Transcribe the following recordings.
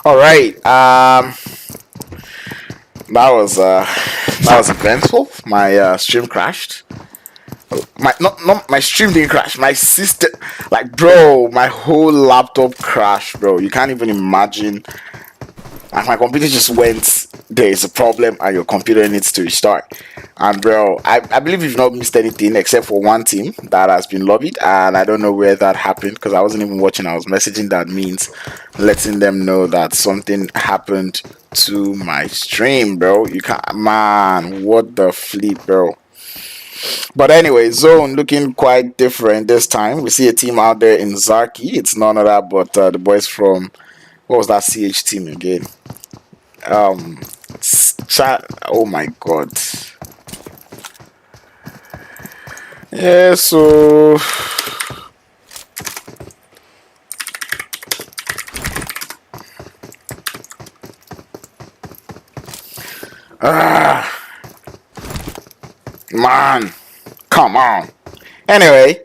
All right. That was eventful. My stream crashed. My not my stream didn't crash. My system, like, bro, my whole laptop crashed, bro. You can't even imagine. And my computer just went. There is a problem, and your computer needs to restart. And bro, I believe you've not missed anything except for one team that has been lobbied, and I don't know where that happened because I wasn't even watching. I was messaging that means letting them know that something happened to my stream, bro. You can't, man. What the fleet, bro. But anyway, zone looking quite different this time. We see a team out there in Zaki. It's none of that but the boys from, what was that CH team again? Oh my god. Yeah, so man, come on. Anyway,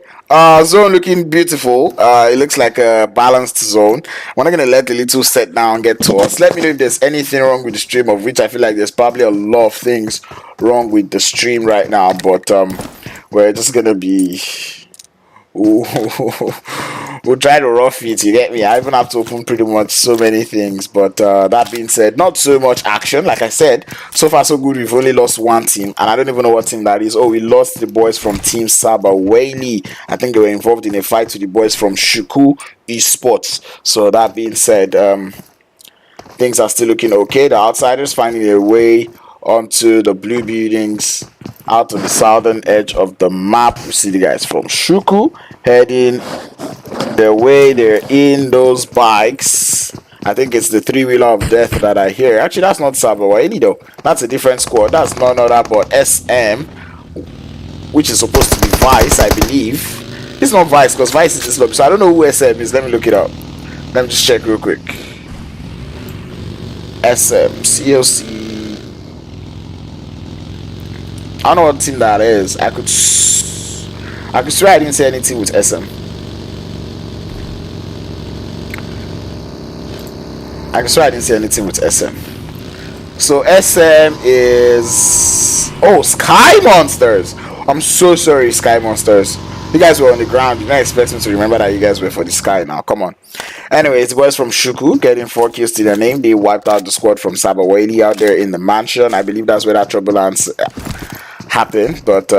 zone looking beautiful. It looks like a balanced zone. We're not gonna let the little set down get to us. Let me know if there's anything wrong with the stream, of which I feel like there's probably a lot of things wrong with the stream right now, but we're just gonna be we'll try to rough it, you get me? I even have to open pretty much so many things, but that being said, not so much action. Like I said, so far so good. We've only lost one team, and I don't even know what team that is. Oh, we lost the boys from team SABAWELI. I think they were involved in a fight with the boys from Unsullied Esports. So that being said, things are still looking okay. The outsiders finding their way onto the blue buildings out to the southern edge of the map. We see the guys from Shuku heading their way. They're in those bikes. I think it's the three-wheeler of death that I hear. Actually, that's not SABAWELI though. That's a different squad. That's none other but SM, which is supposed to be Vice, I believe. It's not Vice because Vice is just lobby. So I don't know who SM is. Let me look it up. Let me just check real quick. SM, COC. I don't know what team that is. I could swear I didn't say anything with SM. I could swear I didn't say anything with SM. So SM is, oh, Sky Monsters. I'm so sorry, Sky Monsters. You guys were on the ground. You're not expecting me to remember that you guys were for the sky now. Come on. Anyways, the boys from Shuku getting 4 kills to their name. They wiped out the squad from SABAWELI out there in the mansion. I believe that's where that turbulence happened. But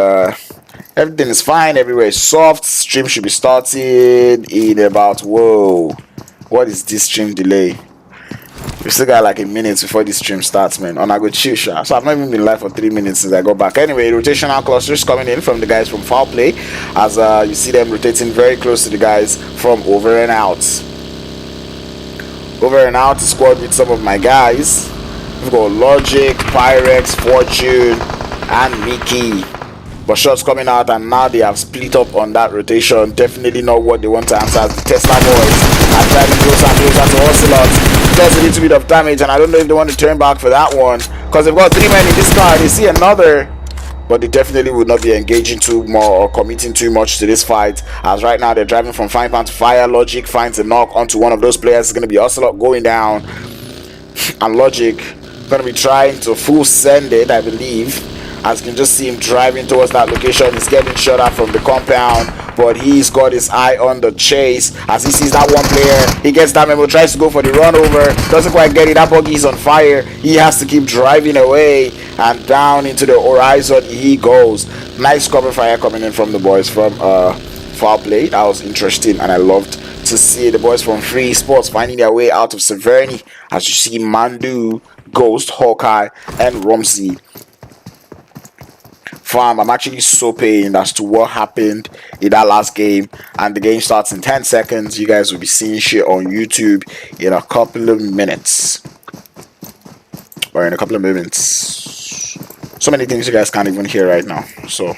everything is fine. Everywhere is soft. Stream should be starting in about, whoa. What is this stream delay? We still got like a minute before this stream starts, man. On I go chill, so I've not even been live for 3 minutes since I got back. Anyway, rotational clusters coming in from the guys from Foul Play, as you see them rotating very close to the guys from Over and Out. Over and Out squad with some of my guys. We've got Logic, Pyrex, Fortune, and Mickey. But shots coming out, and now they have split up on that rotation. Definitely not what they want to answer as the Tesla boys are driving closer and closer to Ocelot. Does a little bit of damage, and I don't know if they want to turn back for that one, because they've got 3 men in this car. They see another, but they definitely would not be engaging too more or committing too much to this fight, as right now they're driving from frying pan to fire. Logic finds a knock onto one of those players. It's going to be Ocelot going down, and Logic going to be trying to full send it, I believe. As you can just see him driving towards that location. He's getting shot at from the compound, but he's got his eye on the chase. As he sees that one player, he gets that memo, tries to go for the run over, doesn't quite get it. That buggy is on fire. He has to keep driving away, and down into the horizon he goes. Nice cover fire coming in from the boys from Foul Play. That was interesting, and I loved to see the boys from Free Esports finding their way out of Severny. As you see Mandu, Ghost, Hawkeye, and Romsey. Fam, I'm actually so pained as to what happened in that last game, and the game starts in 10 seconds. You guys will be seeing shit on YouTube in a couple of minutes, or in a couple of moments. So many things you guys can't even hear right now. So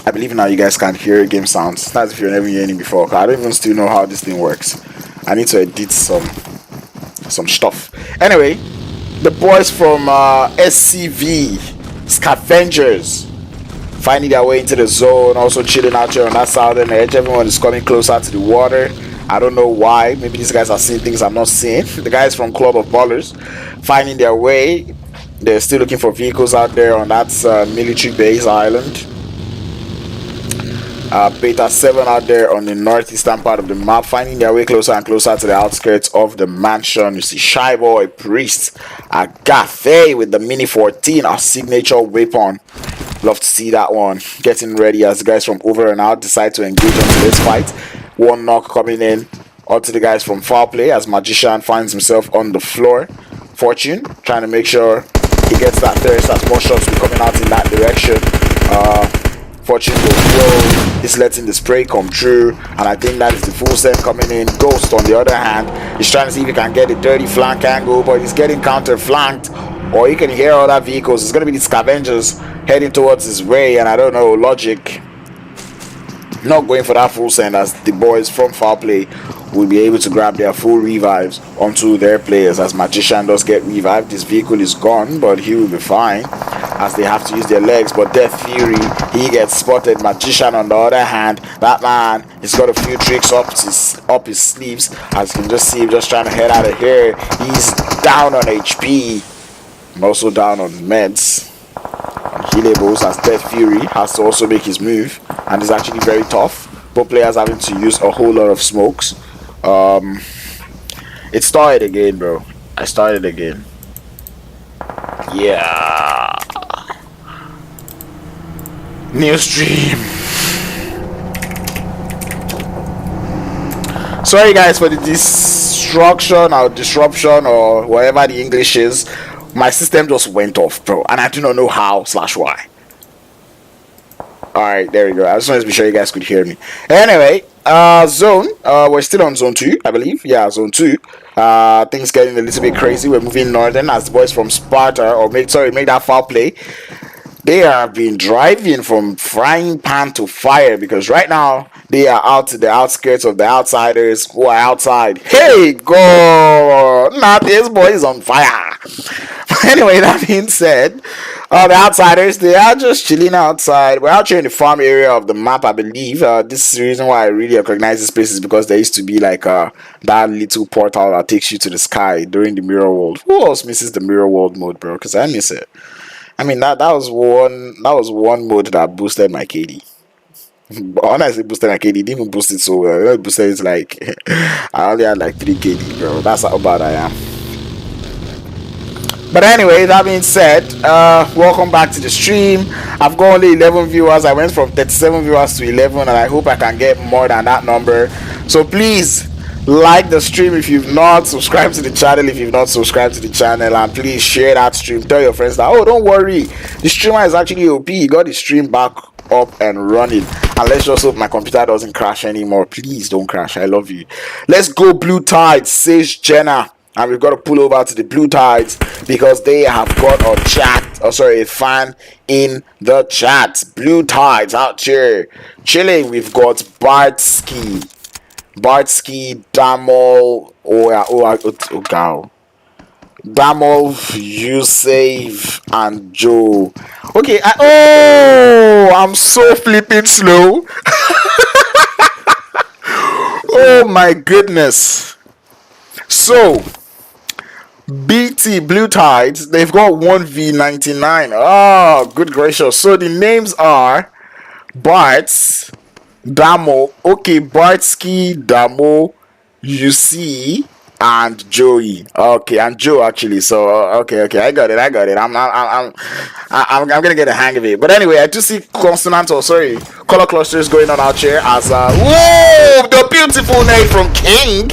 I believe now you guys can't hear game sounds. That's if you're never hearing it before. I don't even still know how this thing works. I need to edit some stuff. Anyway, the boys from SCV Scavengers finding their way into the zone, also chilling out here on that southern edge. Everyone is coming closer to the water, I don't know why. Maybe these guys are seeing things I'm not seeing. The guys from Club of Ballers finding their way. They're still looking for vehicles out there on that military base island. Beta 7 out there on the northeastern part of the map, finding their way closer and closer to the outskirts of the mansion. You see Shy Boy, Priest, Agathe with the Mini 14, our signature weapon. Love to see that one. Getting ready as the guys from Over and Out decide to engage into this fight. One knock coming in onto the guys from Foul Play as Magician finds himself on the floor. Fortune trying to make sure he gets that thirst as more shots will be coming out in that direction. Fortune will flow. He's letting the spray come true, and I think that is the full set coming in. Ghost on the other hand is trying to see if he can get a dirty flank angle, but he's getting counter flanked. Or you can hear other vehicles. It's going to be the scavengers heading towards his way, and I don't know, Logic not going for that full send as the boys from Foul Play will be able to grab their full revives onto their players. As Magician does get revived, his vehicle is gone, but he will be fine as they have to use their legs. But Death Fury, he gets spotted. Magician on the other hand, that man, he's got a few tricks up his sleeves, as you can just see him just trying to head out of here. He's down on HP, and also down on meds. Healables as Death Fury has to also make his move, and it's actually very tough. Both players having to use a whole lot of smokes. It started again, bro. I started again. Yeah. New stream. Sorry guys for the disruption or whatever the English is. My system just went off, bro, and I do not know how / why. Alright, there we go. I just wanted to be sure you guys could hear me. Anyway, zone. We're still on zone 2, I believe. Yeah, zone 2. Things getting a little bit crazy. We're moving northern as the boys from Sparta, or make that Foul Play. They have been driving from frying pan to fire, because right now they are out to the outskirts of the outsiders who are outside. Hey, go! Now this boy is on fire. Anyway, that being said, the outsiders, they are just chilling outside. We're out here in the farm area of the map, I believe. This is the reason why I really recognize this place, is because there used to be like that little portal that takes you to the sky during the mirror world. Who else misses the mirror world mode, bro? Because I miss it. I mean, that was one mode that boosted my KD. Honestly, boosted my KD. Didn't even boost it so well. It boosted it like I only had like 3 KD, bro. That's how bad I am. But anyway, that being said, welcome back to the stream. I've got only 11 viewers. I went from 37 viewers to 11, and I hope I can get more than that number. So please like the stream if you've not, subscribe to the channel if you've not subscribed to the channel, and please share that stream. Tell your friends that, oh, don't worry, the streamer is actually OP. He got the stream back up and running. And let's just hope my computer doesn't crash anymore. Please don't crash. I love you. Let's go Blue Tides, says Jenna. And we've got to pull over to the Blue Tides because they have got a fan in the chat. Blue Tides out here chilling. We've got Bartsky, Damol, Damol, Yusave, and Joe. Okay, I'm so flipping slow. Oh my goodness. So BT Blue Tides, they've got 1v99. Oh, good gracious. So the names are Barts, Damo, okay, Bartsky, Damo, UC, and Joey. Okay, and Joe actually. So okay, I got it. I'm gonna get a hang of it. But anyway, I do see color clusters going on out here as whoa, the beautiful name from King.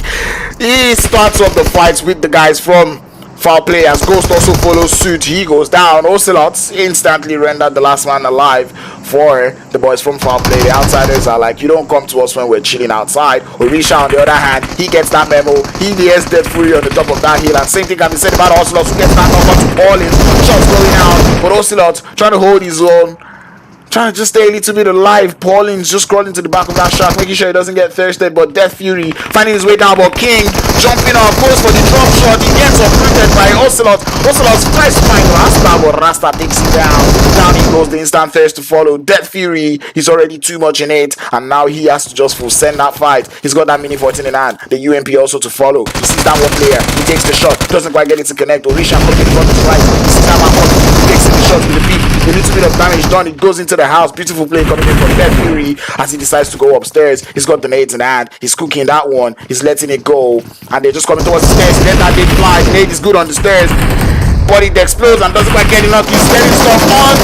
He starts off the fights with the guys from Foul Play as Ghost also follows suit. He goes down. Ocelots instantly rendered the last man alive for the boys from Foul Play. The outsiders are like, you don't come to us when we're chilling outside. Orisha on the other hand, he gets that memo. He hears Dead Fury on the top of that hill, and same thing can be said about Ocelots, who gets that number to all his shots going out. But Ocelot trying to hold his own. Trying to just stay a little bit alive. Pauline's just crawling to the back of that shark, making sure he doesn't get thirsted. But Death Fury finding his way down. But King jumping up, goes for the drop shot. He gets uprooted by Ocelot. Ocelot's first find Rasta, but Rasta takes him down. Down he goes, the instant thirst to follow. Death Fury, he's already too much in it, and now he has to just full send that fight. He's got that mini 14 in hand. The UMP also to follow. He sees that one player. He takes the shot. Doesn't quite get it to connect. Orisha looking from his right. He sees that man coming. He takes the shot with the beat. A little bit of damage done. It goes into the house. Beautiful play coming in from Death Fury as he decides to go upstairs. He's got the nades in hand. He's cooking that one. He's letting it go. And they're just coming towards the stairs. Let that nade fly. The nade is good on the stairs. But it explodes and doesn't quite get enough. He's getting stuff on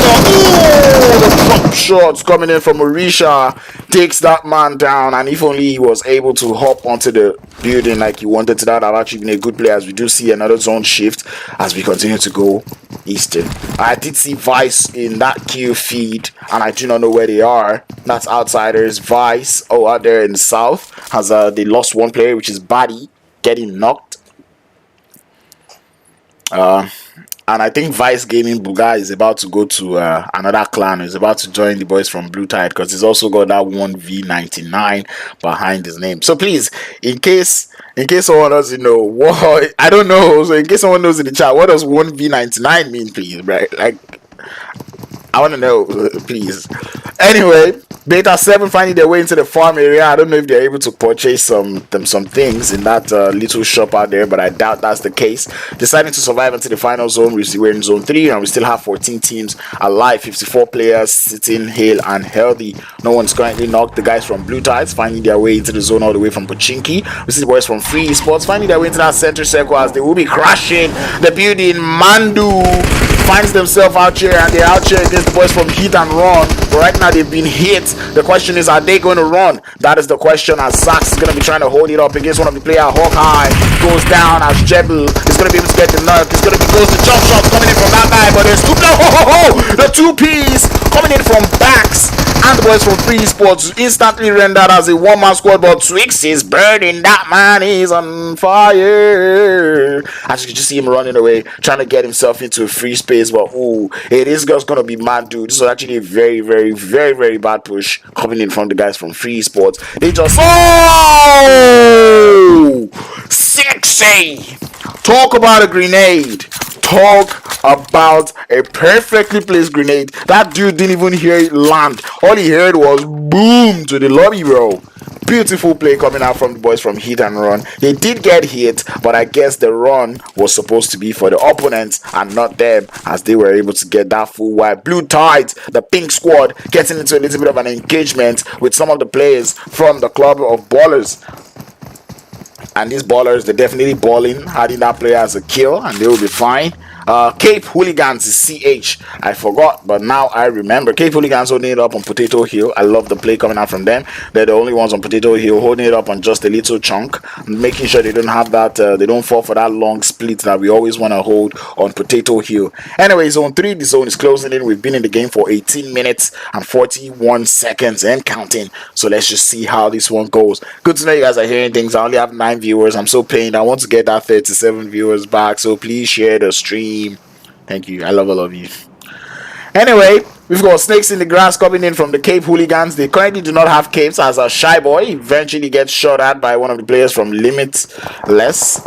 the pop shots coming in from Orisha. Takes that man down. And if only he was able to hop onto the building like he wanted to, that would have actually been a good play, as we do see another zone shift as we continue to go eastern. I did see Vice in that queue feed, and I do not know where they are. That's Outsiders. Vice, out there in the south, has they lost one player, which is Buddy, getting knocked. And I think Vice Gaming Buga is about to go to another clan. He's about to join the boys from Blue Tide, because he's also got that 1v99 behind his name. So please, in case someone doesn't know what, I don't know, so in case someone knows in the chat, what does 1v99 mean, please, right? Like, I want to know, please. Anyway, Beta 7 finding their way into the farm area. I don't know if they're able to purchase some things in that little shop out there, but I doubt that's the case. Deciding to survive into the final zone. We're in zone 3, and we still have 14 teams alive. 54 players sitting hale and healthy. No one's currently knocked. The guys from Blue Tides finding their way into the zone all the way from Pochinki. We see the boys from Free Esports finding their way into that center circle as they will be crashing the building. Mandu finds themselves out here, and they're out here against the boys from Hit and Run. But right now they've been hit. The question is, are they going to run? That is the question, as Sax is going to be trying to hold it up against one of the players. Hawkeye goes down as Jebel is going to be able to get the nerf. It's going to be close to jump shots coming in from that guy, but there's two. The two P's coming in from Backs, and the boys from Free Sports instantly rendered as a one-man squad. But Twix is burning. That man is on fire. As you can just see him running away, trying to get himself into a free space. But it is just going to be mad, dude. This was actually a very, very, very, very bad push coming in from the guys from Free Sports. They just sexy. Talk about a grenade. Talk about a perfectly placed grenade. That dude didn't even hear it land. All he heard was boom to the lobby, bro. Beautiful play coming out from the boys from Hit and Run. They did get hit, but I guess the run was supposed to be for the opponents and not them, as they were able to get that full wipe. Blue Tides, the pink squad, getting into a little bit of an engagement with some of the players from the club of Ballers. And these ballers, they're definitely balling, having that player as a kill, and they will be fine. Cape Hooligans is CH. I forgot, but now I remember. Cape Hooligans holding it up on Potato Hill. I love the play coming out from them. They're the only ones on Potato Hill holding it up on just a little chunk, making sure they don't have that, they don't fall for that long split that we always want to hold on Potato Hill. Anyway, zone 3, the zone is closing in. We've been in the game for 18 minutes and 41 seconds and counting. So let's just see how this one goes. Good to know you guys are hearing things. I only have 9 viewers. I'm so pained. I want to get that 37 viewers back. So please share the stream. Thank you. I love all of you. Anyway, we've got Snakes in the Grass coming in from the Cape Hooligans. They currently do not have capes, as a Shy Boy eventually gets shot at by one of the players from Limitless,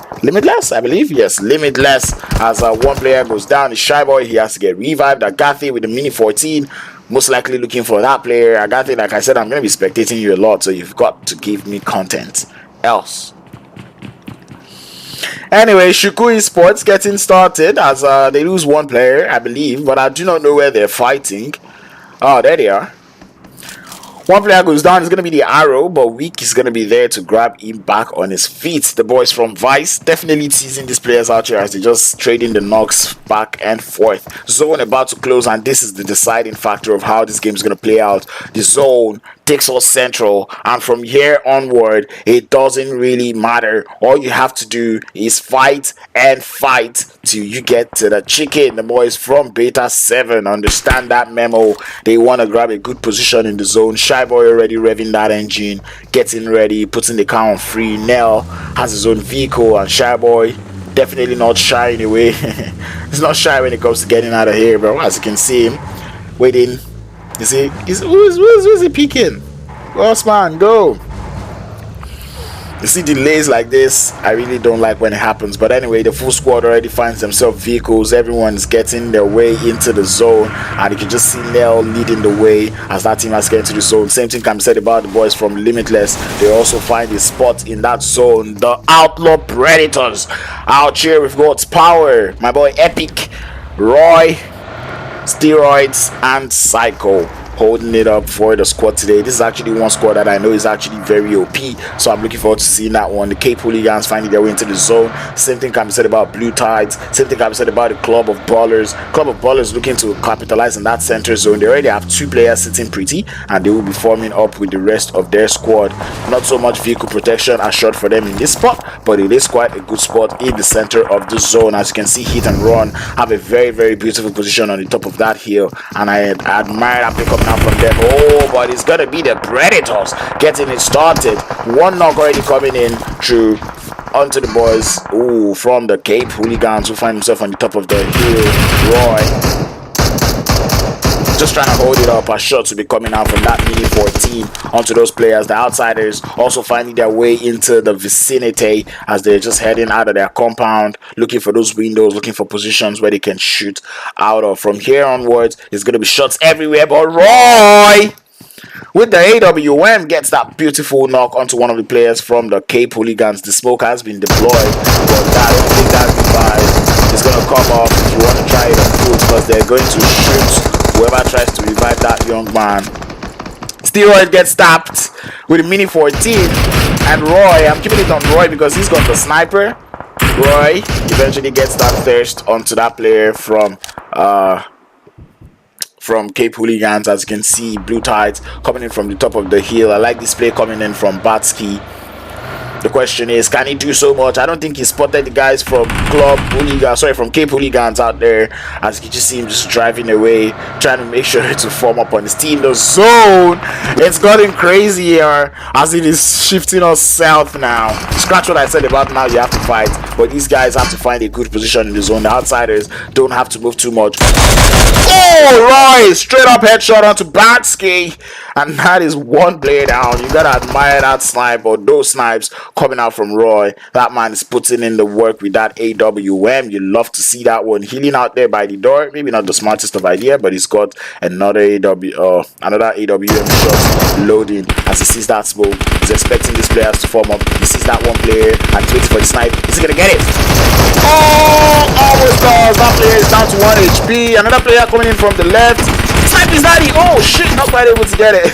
I believe. Yes, Limitless. As one player goes down, the Shy Boy, he has to get revived. Agathe with the mini 14, most likely looking for that player. Agathe, like I said, I'm going to be spectating you a lot, so you've got to give me content else. Anyway, Shukui Sports getting started as they lose one player, I believe, but I do not know where they're fighting. Oh, there they are. One player goes down. It's going to be the Arrow, but Weak is going to be there to grab him back on his feet. The boys from Vice definitely teasing these players out here as they just trading the knocks back and forth. Zone about to close, and this is the deciding factor of how this game is going to play out. The zone takes us central, and from here onward, it doesn't really matter. All you have to do is fight and fight till you get to the chicken. The boys from Beta 7 understand that memo. They want to grab a good position in the zone. Shy Boy already revving that engine, getting ready, putting the car on free. Nell has his own vehicle, and Shy Boy definitely not shying away. He's not shy when it comes to getting out of here, bro. As you can see him waiting You see, who's he peeking? Boss man, go. You see delays like this, I really don't like when it happens. But anyway, the full squad already finds themselves vehicles. Everyone's getting their way into the zone, and you can just see Nell leading the way as that team has get into the zone. Same thing can be said about the boys from Limitless. They also find a spot in that zone. The Outlaw Predators out here with God's Power, my boy Epic, Roy, Steroids, and Psycho holding it up for the squad today. This is actually one squad that I know is actually very OP, so I'm looking forward to seeing that one. The Cape Hooligans finding their way into the zone. Same thing can be said about Blue Tides. Same thing can be said about the Club of Ballers. Club of Ballers looking to capitalize in that center zone. They already have 2 players sitting pretty, and they will be forming up with the rest of their squad. Not so much vehicle protection assured for them in this spot, but it is quite a good spot in the center of the zone. As you can see, Hit and Run have a very, very beautiful position on the top of that hill, and I admire that pick up from them. Oh, but it's gonna be the Predators getting it started. One knock already coming in through onto the boys. Ooh, from the Cape Hooligans who find himself on the top of the hill. Roy just trying to hold it up. A shot to be coming out from that mini 14 onto those players. The Outsiders also finding their way into the vicinity as they're just heading out of their compound, looking for those windows, looking for positions where they can shoot out of. From here onwards, it's going to be shots everywhere, but Roy with the AWM gets that beautiful knock onto one of the players from the Cape Hooligans. The smoke has been deployed, but I don't think that's the vibe. It's going to come off if you want to try it on foot, because they're going to shoot whoever tries to revive that young man. Steroid gets tapped with a mini 14, and Roy, I'm keeping it on Roy because he's got the sniper. Roy eventually gets that thirst onto that player from Cape Hooligans. As you can see, Blue Tides coming in from the top of the hill. I like this play coming in from Batsky. The question is, can he do so much? I don't think he spotted the guys from from Cape Hooligans out there. As you can just see him just driving away, trying to make sure to form up on his team. The zone, it's gotten crazy here as it is shifting us south now. Scratch what I said about now you have to fight, but these guys have to find a good position in the zone. The Outsiders don't have to move too much. Oh, Roy, straight up headshot onto Batsky, and that is one player down. You gotta admire that snipe, or those snipes coming out from Roy. That man is putting in the work with that AWM. You love to see that one healing out there by the door. Maybe not the smartest of idea, but he's got another AWM shot loading as he sees that smoke. He's expecting these players to form up. He sees that one player and waits for the snipe. Is he gonna get it? Oh, almost does. That player is down to 1 HP. Another player coming in from the left. Snipe is daddy. Oh shit, not quite able to get it.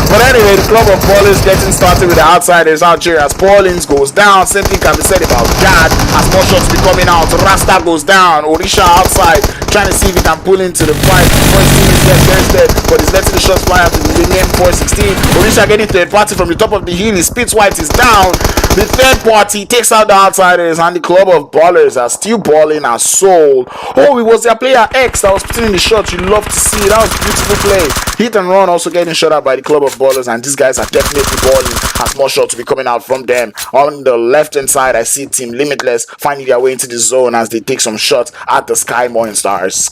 But anyway, the Club of Ballers getting started with the Outsiders out here as Paulins goes down. Same thing can be said about Gad as more shots be coming out. Rasta goes down. Orisha outside trying to see if he can pull into the fight before his team gets thirsted, but he's letting the shots fly after the name 416. Orisha getting to a party from the top of the hill. His Spitz White is down. The third party takes out the Outsiders, and the Club of Ballers are still balling as soul. Oh, it was their player X that was putting in the shots. You love to see it. That was a beautiful play. Hit and Run also getting shot out by the Club of Ballers, and these guys are definitely balling as more shots to be coming out from them. On the left hand side, I see Team Limitless finding their way into the zone as they take some shots at the Sky Monsters.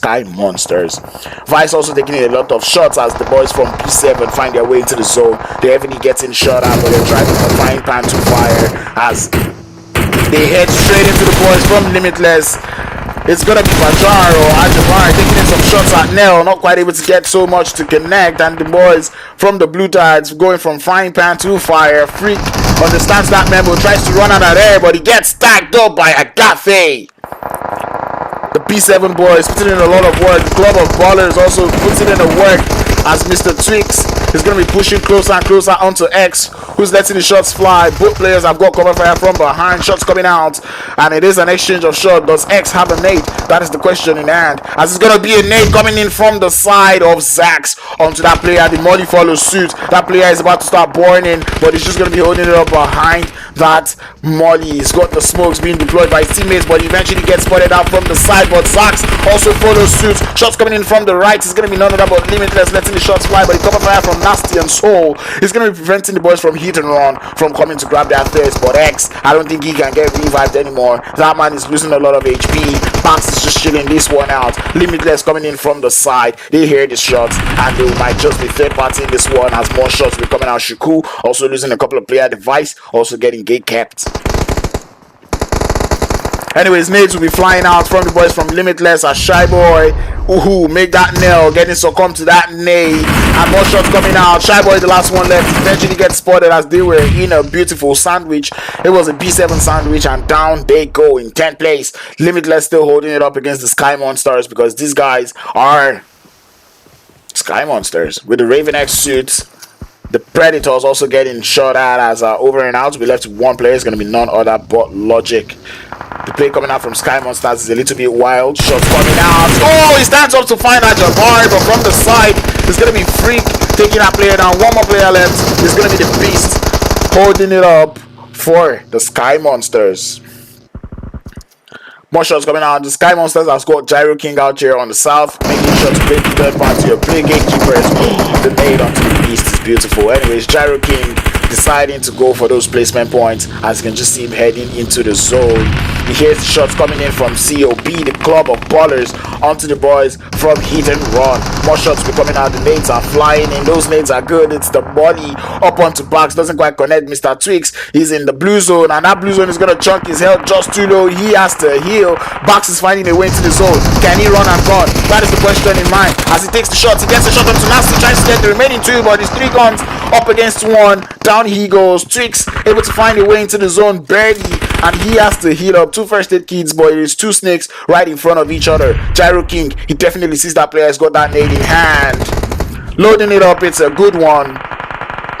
Vice also taking a lot of shots as the boys from P7 find their way into the zone. They're heavily getting shot at, but they're trying to frying pan to fire as they head straight into the boys from Limitless. It's gonna be Bajar or Ajabar taking in some shots at Nell, not quite able to get so much to connect, and the boys from the Blue Tides going from frying pan to fire. Freak understands that memo, tries to run out of there, but he gets stacked up by Agafe. The P7 boys putting in a lot of work. The Club of Ballers also putting in the work as Mr. Twix is going to be pushing closer and closer onto X, who's letting the shots fly. Both players have got cover fire from behind. Shots coming out, and it is an exchange of shots. Does X have a nade? That is the question in hand, as it's going to be a nade coming in from the side of Zax onto that player. The Molly follows suit. That player is about to start burning, but he's just going to be holding it up behind that Molly. He's got the smokes being deployed by his teammates, but he eventually gets spotted out from the side. But Zax also follows suit. Shots coming in from the right. It's going to be none other but Limitless letting the shots fly, but the cover fire from Nasty and Soul is going to be preventing the boys from hit and run, from coming to grab their thirst. But X, I don't think he can get revived anymore. That man is losing a lot of HP. Max is just chilling this one out. Limitless coming in from the side. They hear the shots, and they might just be third party in this one as more shots will be coming out. Shuku also losing a couple of player device, also getting gate kept. Anyways, nades will be flying out from the boys from Limitless as Shy Boy. Ooh, make that nail, getting succumbed to that nade. And more shots coming out. Shy Boy, the last one left, eventually gets spotted as they were in a beautiful sandwich. It was a B7 sandwich, and down they go in 10th place. Limitless still holding it up against the Sky Monsters because these guys are Sky Monsters with the Raven X suits. The Predators also getting shot at as over and out. We left with one player. It's going to be none other but Logic. The play coming out from Sky Monsters is a little bit wild. Shots coming out. Oh, he stands up to find out Jabari, but from the side, it's going to be Freak taking that player down. One more player left. It's going to be the Beast holding it up for the Sky Monsters. More shots coming out. The Sky Monsters has got Gyro King out here on the south, making sure to play the third party or play gatekeepers. The nade onto the Beast is beautiful. Anyways, Gyro King deciding to go for those placement points, as you can just see him heading into the zone. He hears the shots coming in from COB, the club of ballers, onto the boys from Hit and Run. More shots be coming out. The nades are flying in. Those nades are good. It's the body up onto Bax. Doesn't quite connect. Mr. Twix, he's in the blue zone, and that blue zone is going to chunk his health just too low. He has to heal. Bax is finding a way into the zone. Can he run and gun? That is the question in mind. As he takes the shots, he gets the shot onto Nasty, tries to get the remaining two, but his 3 guns up against 1. Down he goes. Twix able to find a way into the zone barely, and he has to heal up. 2 first aid kits, but it is 2 snakes right in front of each other. Gyro King, he definitely sees that player has got that nade in hand. Loading it up, it's a good one,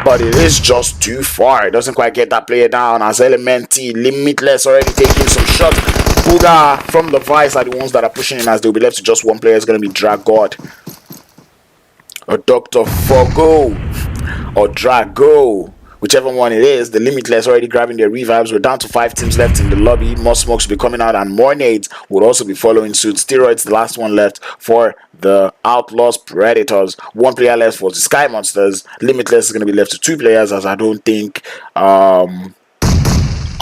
but it is just too far. It doesn't quite get that player down as Elementi, Limitless already taking some shots. Buddha from the Vice are the ones that are pushing in, as they'll be left to just one player. It's going to be Dragod or Dr. Fogo or Drago, whichever one it is. The Limitless already grabbing their revives. We're down to 5 teams left in the lobby. More smokes will be coming out, and more nades will also be following suit. Steroids, the last one left for the Outlaws Predators. 1 player left for the Sky Monsters. Limitless is going to be left to 2 players, as I don't think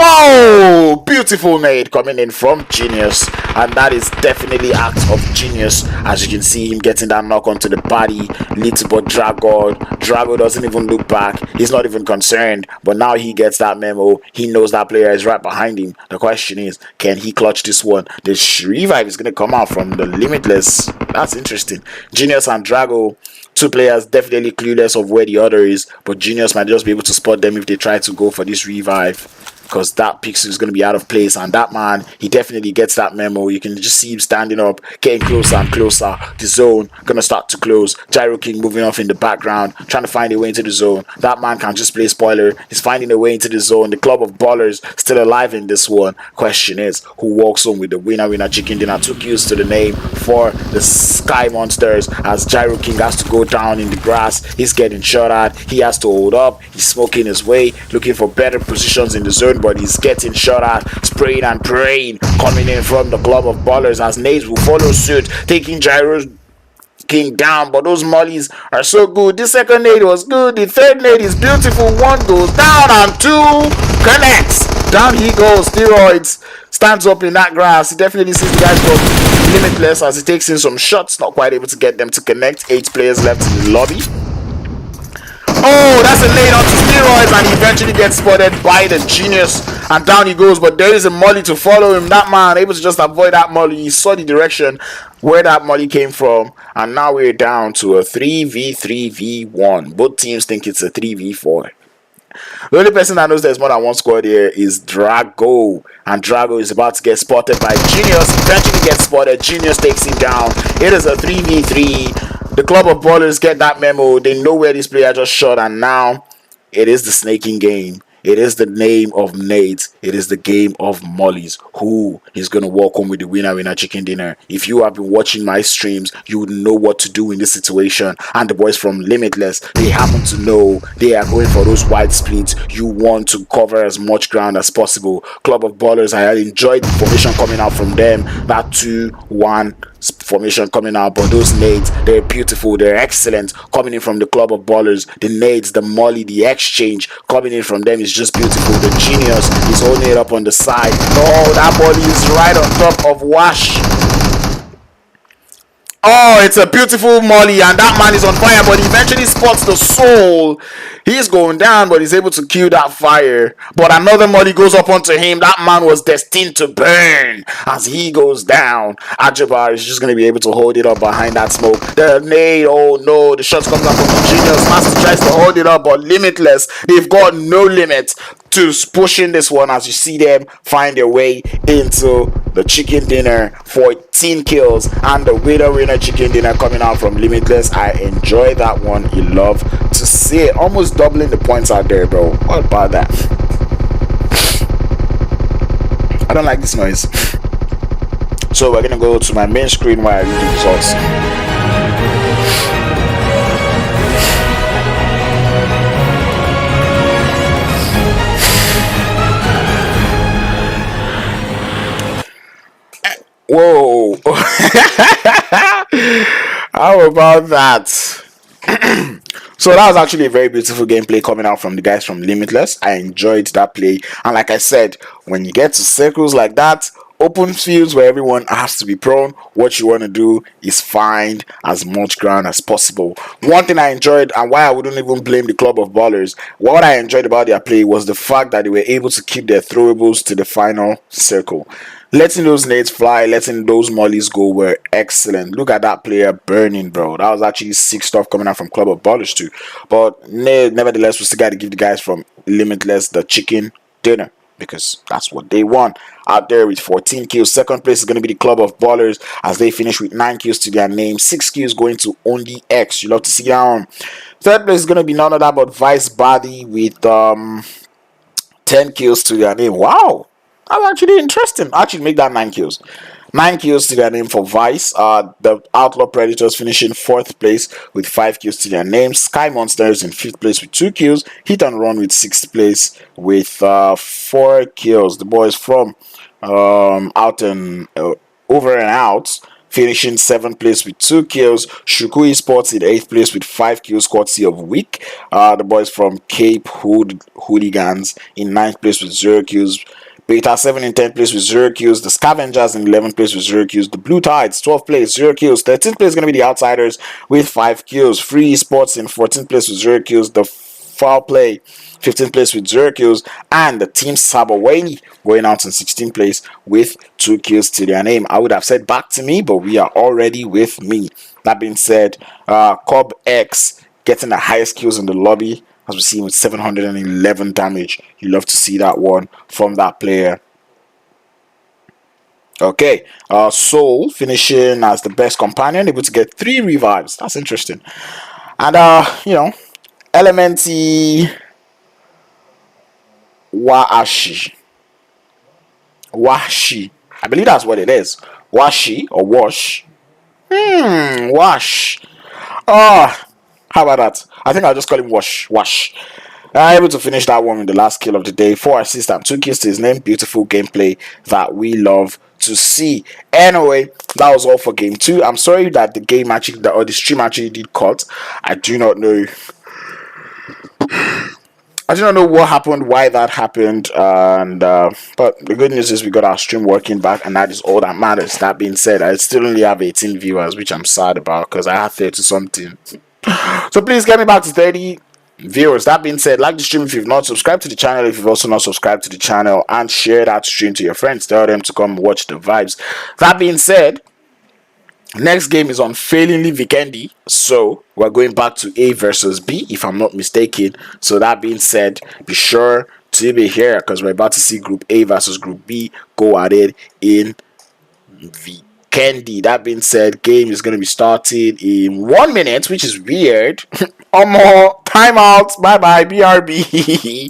oh, beautiful nade coming in from Genius, and that is definitely act of genius. As you can see him getting that knock onto the body. Little but Drago doesn't even look back. He's not even concerned, but now he gets that memo. He knows that player is right behind him. The question is, can he clutch this one? The revive is going to come out from the Limitless. That's interesting. Genius and Drago, 2 players definitely clueless of where the other is, but Genius might just be able to spot them if they try to go for this revive, because that pixel is going to be out of place. And that man, he definitely gets that memo. You can just see him standing up, getting closer and closer. The zone going to start to close. Gyro King moving off in the background, trying to find a way into the zone. That man can just play spoiler. He's finding a way into the zone. The club of ballers still alive in this one. Question is, who walks home with the winner chicken dinner? 2 kills to the name for the Sky Monsters, as Gyro King has to go down in the grass. He's getting shot at. He has to hold up. He's smoking his way, looking for better positions in the zone, but he's getting shot at, spraying and praying, coming in from the club of ballers, as nades will follow suit, taking Gyro King down. But those mollies are so good. The second nade was good. The third nade is beautiful. 1 goes down and 2 connects. Down he goes. Steroids stands up in that grass. He definitely sees the guys from Limitless as he takes in some shots, not quite able to get them to connect. 8 players left in the lobby. Oh, that's a nade onto Steroids, and he eventually gets spotted by the Genius, and down he goes. But there is a molly to follow him. That man able to just avoid that molly. He saw the direction where that molly came from, and now we're down to a 3v3v1. Both teams think it's a 3v4. The only person that knows there's more than one squad here is Drago, and Drago is about to get spotted by Genius. Eventually gets spotted. Genius takes him down. It is a 3v3. The club of ballers get that memo. They know where this player just shot, and now it is the snaking game. It is the name of nades. It is the game of mollies. Who is going to walk home with the winner chicken dinner? If you have been watching my streams, you would know what to do in this situation. And the boys from Limitless, they happen to know they are going for those wide splits. You want to cover as much ground as possible. Club of ballers, I enjoyed the formation coming out from them. That 2-1 formation coming out, but those nades, they're beautiful, they're excellent, coming in from the club of ballers. The nades, the molly, the exchange coming in from them is just beautiful. The genius is holding it up on the side. Oh, that molly is right on top of Wash. Oh, it's a beautiful molly, and that man is on fire, but he eventually spots the soul. He's going down, but he's able to kill that fire. But another molly goes up onto him. That man was destined to burn as he goes down. Ajabar is just going to be able to hold it up behind that smoke. The nade, oh no, the shot's coming up from the genius. Master tries to hold it up, but limitless. They've got no limit to pushing this one as you see them find their way into the chicken dinner. 14 kills and the winner chicken dinner coming out from Limitless. I enjoy that one. You love to see it. Almost doubling the points out there, bro. What about that? I don't like this noise. So we're gonna go to my main screen where I read the results. Whoa. How about that? So that was actually a very beautiful gameplay coming out from the guys from Limitless. I enjoyed that play, and like I said, when you get to circles like that, open fields where everyone has to be prone, what you want to do is find as much ground as possible. One thing I enjoyed, and why I wouldn't even blame the club of ballers, what I enjoyed about their play was the fact that they were able to keep their throwables to the final circle. Letting those nades fly, letting those mollies go were excellent. Look at that player burning, bro. That was actually sick stuff coming out from Club of Ballers too. But nevertheless, we still got to give the guys from Limitless the chicken dinner, because that's what they want out there with 14 kills. Second place is going to be the Club of Ballers as they finish with 9 kills to their name. 6 kills going to Only X. You love to see that one. Third place is going to be none other but VIBZ with 10 kills to their name. Wow. That's actually interesting. Actually, make that 9 kills. 9 kills to their name for Vice. The Outlaw Predators finishing 4th place with 5 kills to their name. Sky Monsters in 5th place with 2 kills. Hit and Run with 6th place with 4 kills. The boys from Out and Over and Out finishing 7th place with 2 kills. Shuku Esports in 8th place with 5 kills, courtesy of Week. The boys from Cape Hooligans in 9th place with 0 kills. Beta 7 in 10th place with 0 kills. The Scavengers in 11th place with 0 kills. The Blue Tides 12th place 0 kills. 13th place is going to be the Outsiders with 5 kills. Free Esports in 14th place with 0 kills. The Foul Play 15th place with 0 kills, and the team SABAWELI going out in 16th place with 2 kills to their name. I would have said back to me, but we are already with me. That being said, Cobb X getting the highest kills in the lobby, as we see with 711 damage. You love to see that one from that player. Okay, Soul finishing as the best companion, able to get 3 revives. That's interesting. And you know, Elementi Washi, I believe that's what it is. Washi or Wash. Wash. How about that? I think I'll just call him Wash. Able to finish that one with the last kill of the day. 4 assists and 2 kills to his name. Beautiful gameplay that we love to see. Anyway, that was all for game 2. I'm sorry that the game actually, or the stream actually did cut. I do not know. I do not know what happened, why that happened, and but the good news is we got our stream working back, and that is all that matters. That being said, I still only have 18 viewers, which I'm sad about because I had 30 something. So please get me back to 30 viewers. That being said, like the stream if you've not subscribed to the channel, if you've also not subscribed to the channel, and share that stream to your friends. Tell them to come watch the vibes. That being said, next game is unfailingly Vikendi, so we're going back to A versus B if I'm not mistaken. So that being said, be sure to be here because we're about to see Group A versus Group B go at it in Vikendi. That being said, game is going to be starting in 1 minute, which is weird. More timeout. Bye bye, BRB.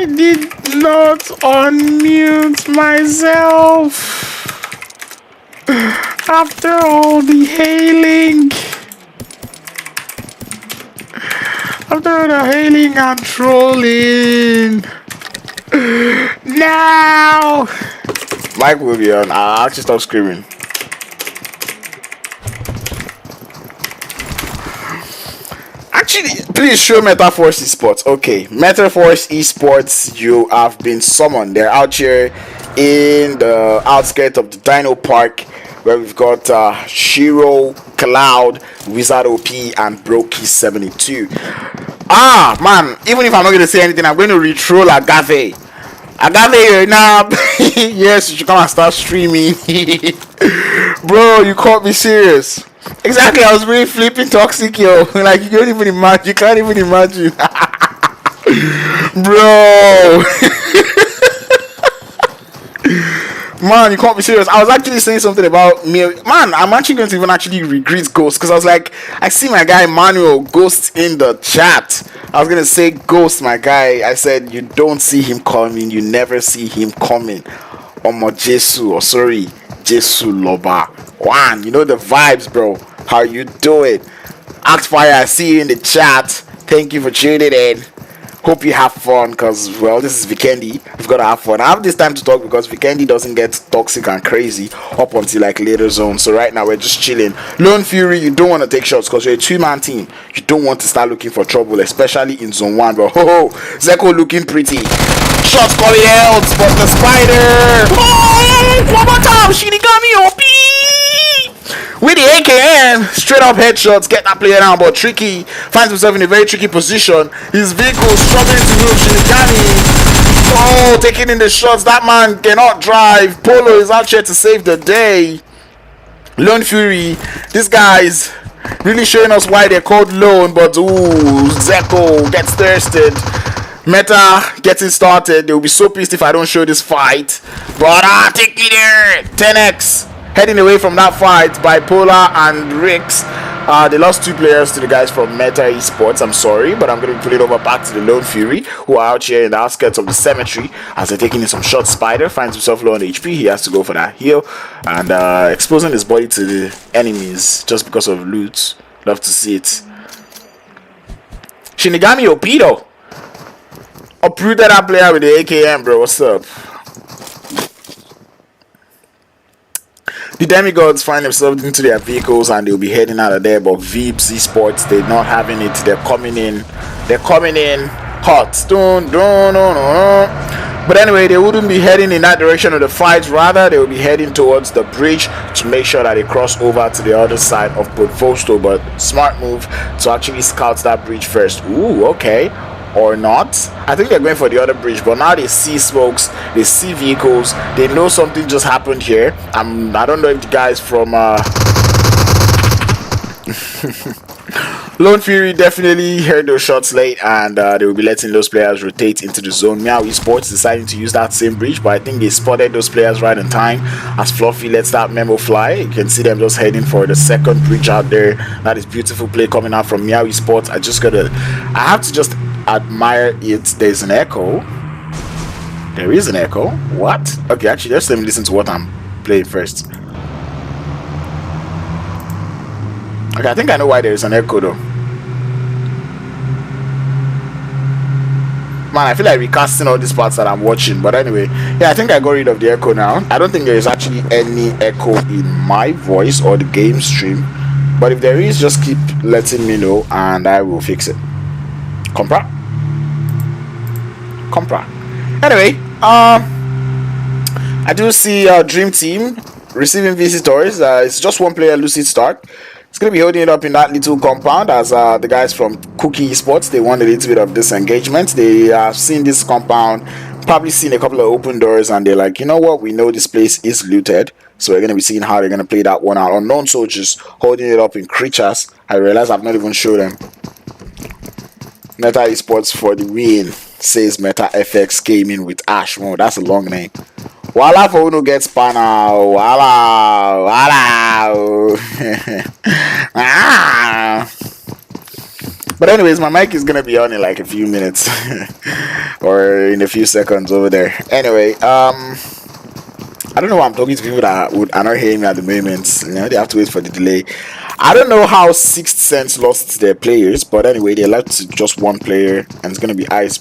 I did not unmute myself. After all the hailing. After the hailing and trolling. Now. Mike will be on. I'll actually stop screaming. Actually, please show METAFORCE ESPORTS. Okay, METAFORCE ESPORTS, you have been summoned. They're out here in the outskirts of the Dino Park, where we've got Shiro, Cloud, Wizard OP, and Brokey72. Ah, man, even if I'm not going to say anything, I'm going to re-troll Agave. Agave, now, yes, you should come and start streaming. Bro, you caught me serious. Exactly, I was really flipping toxic, yo. Like, you can't even imagine. You can't even imagine. Bro. Man, you can't be serious. I was actually saying something about me. Man, I'm actually going to even actually regret Ghost, because I was like, I see my guy Manuel Ghost in the chat. I was going to say Ghost, my guy. I said, you don't see him coming. You never see him coming. Omo Jesu, or sorry, Jesu Loba. One, you know the vibes, bro. How you do it? Axfire, I see you in the chat. Thank you for tuning in. Hope you have fun, because, well, this is Vikendi. We've got to have fun. I have this time to talk because Vikendi doesn't get toxic and crazy up until, like, later zone. So right now, we're just chilling. LONEFURY, you don't want to take shots because you're a two-man team. You don't want to start looking for trouble, especially in zone 1, bro. Ho, Zeko looking pretty. Shots calling out, but the spider. Oh, one more time. Shinigami OP. With the AKM, straight up headshots, get that player down, but Tricky finds himself in a very tricky position. His vehicle struggling to move. Shinigami, oh, taking in the shots. That man cannot drive. Polo is out here to save the day. LONEFURY, this guy's really showing us why they're called Lone, but ooh, Zeko gets thirsted. Meta getting started. They'll be so pissed if I don't show this fight. But take me there. 10x. Heading away from that fight, Bipolar and Rix. They lost 2 players to the guys from Meta Esports. I'm sorry, but I'm going to put it over back to the LONEFURY, who are out here in the outskirts of the cemetery as they're taking in some shots. Spider finds himself low on HP. He has to go for that heal and exposing his body to the enemies just because of loot. Love to see it. Shinigami Opido uprooted that player with the AKM, bro. What's up? The demigods find themselves into their vehicles and they'll be heading out of there, but VIBZ ESPORTS, they're not having it. They're coming in hot. But anyway, they wouldn't be heading in that direction of the fight. Rather, they will be heading towards the bridge to make sure that they cross over to the other side of Podvosto. But smart move to actually scout that bridge first. Ooh, okay. Or not. I think they're going for the other bridge, but now they see smokes, they see vehicles, they know something just happened here. I don't know if the guys from LONEFURY definitely heard those shots late, and they will be letting those players rotate into the zone. Meow Esports deciding to use that same bridge, but I think they spotted those players right in time as Fluffy lets that memo fly. You can see them just heading for the second bridge out there. That is beautiful play coming out from Meow Esports. I have to just admire it. There's an echo. There is an echo. What? Okay, actually, just let me listen to what I'm playing first. Okay, I think I know why there is an echo though. Man, I feel like recasting all these parts that I'm watching, but anyway, yeah, I think I got rid of the echo now. I don't think there is actually any echo in my voice or the game stream, but if there is, just keep letting me know and I will fix it. Compra. Anyway, I do see Dream Team receiving visitors. It's just one player, Lucid Stark. It's going to be holding it up in that little compound as the guys from KOOKY Esports, they want a little bit of disengagement. They have seen this compound, probably seen a couple of open doors, and they're like, you know what, we know this place is looted, so we're going to be seeing how they're going to play that one out. Unknown soldiers holding it up in creatures. I realize I've not even showed them. Meta Esports for the win, says MetaFX Gaming with Ash. Oh, that's a long name. Wala for who gets pana. Wala. But anyways, my mic is gonna be on in like a few minutes or in a few seconds over there. Anyway, I don't know why I'm talking to people that are not hearing me at the moment. You know, they have to wait for the delay. I don't know how Sixth Sense lost their players, but anyway, they left to just one player, and it's gonna be ice.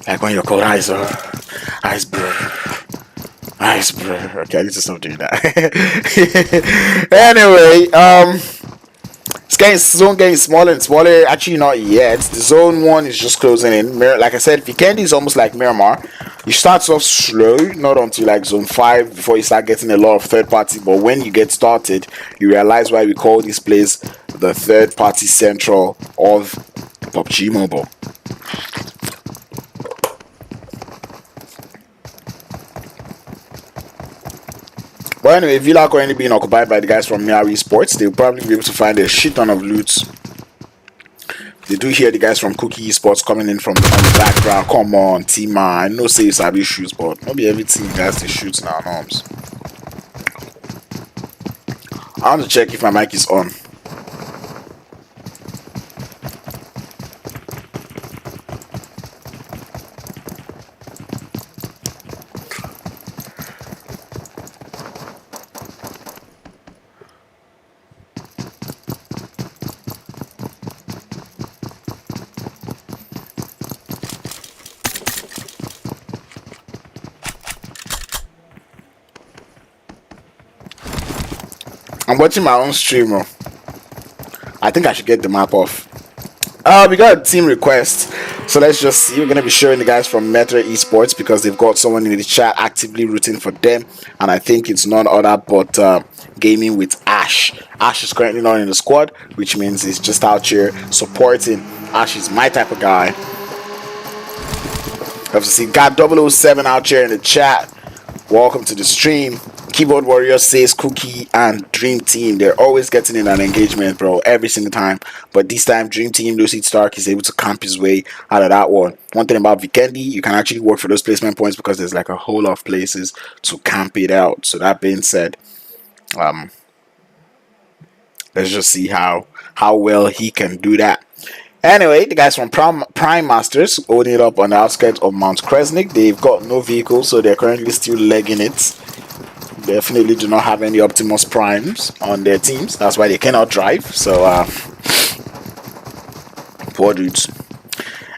Like when you're called ice, ice, ice. Okay, I need to stop doing that. Anyway, zone getting smaller and smaller. Actually, not yet. The zone 1 is just closing in. Like I said, Vikendi is almost like Miramar. You start off slow, not until like zone 5 before you start getting a lot of third party. But when you get started, you realize why we call this place the third party central of PUBG Mobile. But anyway, Villa currently being occupied by the guys from Meow Esports. They'll probably be able to find a shit ton of loot. They do hear the guys from KOOKY Esports coming in from on the background. Come on, Tima. I know say you sabi shoot, but not be every team guys they shoot now norms. I want to check if my mic is on. I'm watching my own stream. I think I should get the map off. We got a team request, so let's just see. We're gonna be showing the guys from METAFORCE ESPORTS because they've got someone in the chat actively rooting for them, and I think it's none other but gaming with Ash. Ash is currently not in the squad, which means he's just out here supporting. Ash is my type of guy. Have to see got 007 out here in the chat. Welcome to the stream. Keyboard Warrior says KOOKY and Dream Team. They're always getting in an engagement, bro, every single time. But this time, Dream Team, Lucid Stark is able to camp his way out of that one. One thing about Vikendi, you can actually work for those placement points because there's like a whole lot of places to camp it out. So that being said, let's just see how well he can do that. Anyway, the guys from Prime Masters holding it up on the outskirts of Mount Kresnik. They've got no vehicle, so they're currently still legging it. Definitely do not have any Optimus Primes on their teams. That's why they cannot drive. So, poor dudes.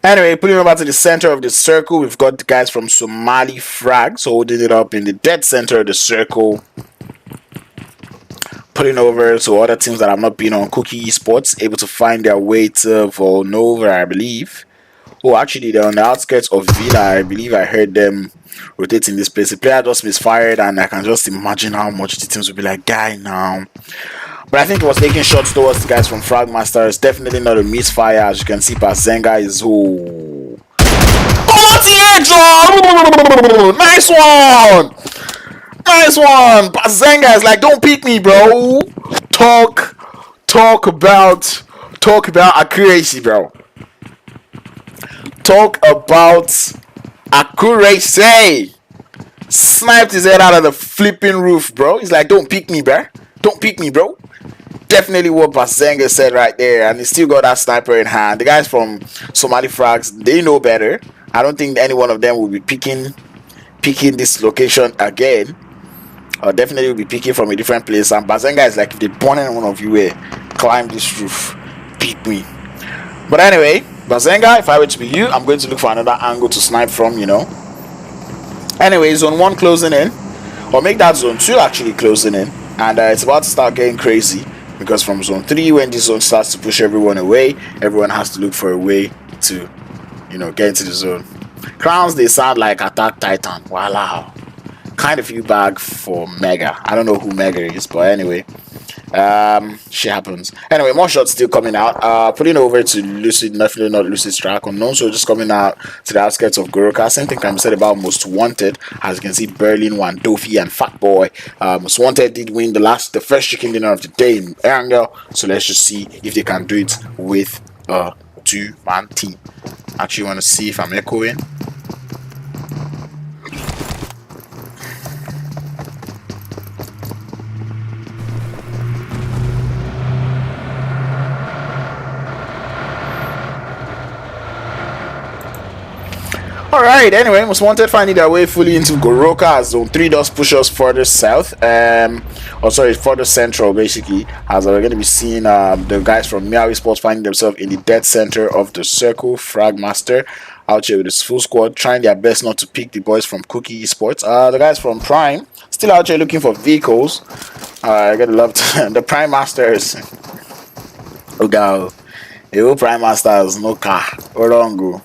Anyway, putting over to the center of the circle, we've got the guys from Somali FRAGS holding it up in the dead center of the circle. Putting over to other teams that have not been on KOOKY Esports, able to find their way to Volnova, I believe. Oh, actually, they're on the outskirts of Villa. I believe I heard them rotating this place. The player just misfired, and I can just imagine how much the teams will be like, guy, now. But I think it was taking shots towards the guys from Frag Masters. Definitely not a misfire. As you can see, Bazenga is who. Oh, nice one! Nice one! Bazenga is like, don't pick me, bro. Talk about accuracy, bro. Talk about accuracy. Sniped his head out of the flipping roof, bro. He's like, don't pick me, bro. Don't pick me, bro. Definitely what Bazenga said right there. And he still got that sniper in hand. The guys from Somali Frags, they know better. I don't think any one of them will be picking this location again. Or definitely will be picking from a different place. And Bazenga is like, if they born in one of you here, climb this roof, pick me. But anyway, Bazenga, if I were to be you, I'm going to look for another angle to snipe from, you know. Anyway, zone 1 closing in, or make that zone 2 actually closing in, and it's about to start getting crazy because from zone 3, when this zone starts to push everyone away, everyone has to look for a way to, you know, get into the zone. Crowns, they sound like Attack Titan. Wow, kind of feel bad for Mega. I don't know who Mega is, but anyway. Shit happens. Anyway, more shots still coming out. Putting over to Lucid, definitely not Lucid Strike unknown, so just coming out to the outskirts of Goroka. Same thing can be said about Most Wanted. As you can see, Berlin, Wandofi, and Fat Boy. Most Wanted did win the first chicken dinner of the day in Erangel, so let's just see if they can do it with a 2-man team. Actually want to see if I'm echoing. Alright, anyway, Most Wanted finding their way fully into Goroka as Zone 3 does push us further south. Further central, basically, as we're going to be seeing the guys from Meow Esports finding themselves in the dead center of the circle. Frag Master out here with his full squad, trying their best not to pick the boys from KOOKY Esports. The guys from Prime still out here looking for vehicles. I gotta love the Prime Masters. Oh, go. The Prime Masters, no car. Where don't go?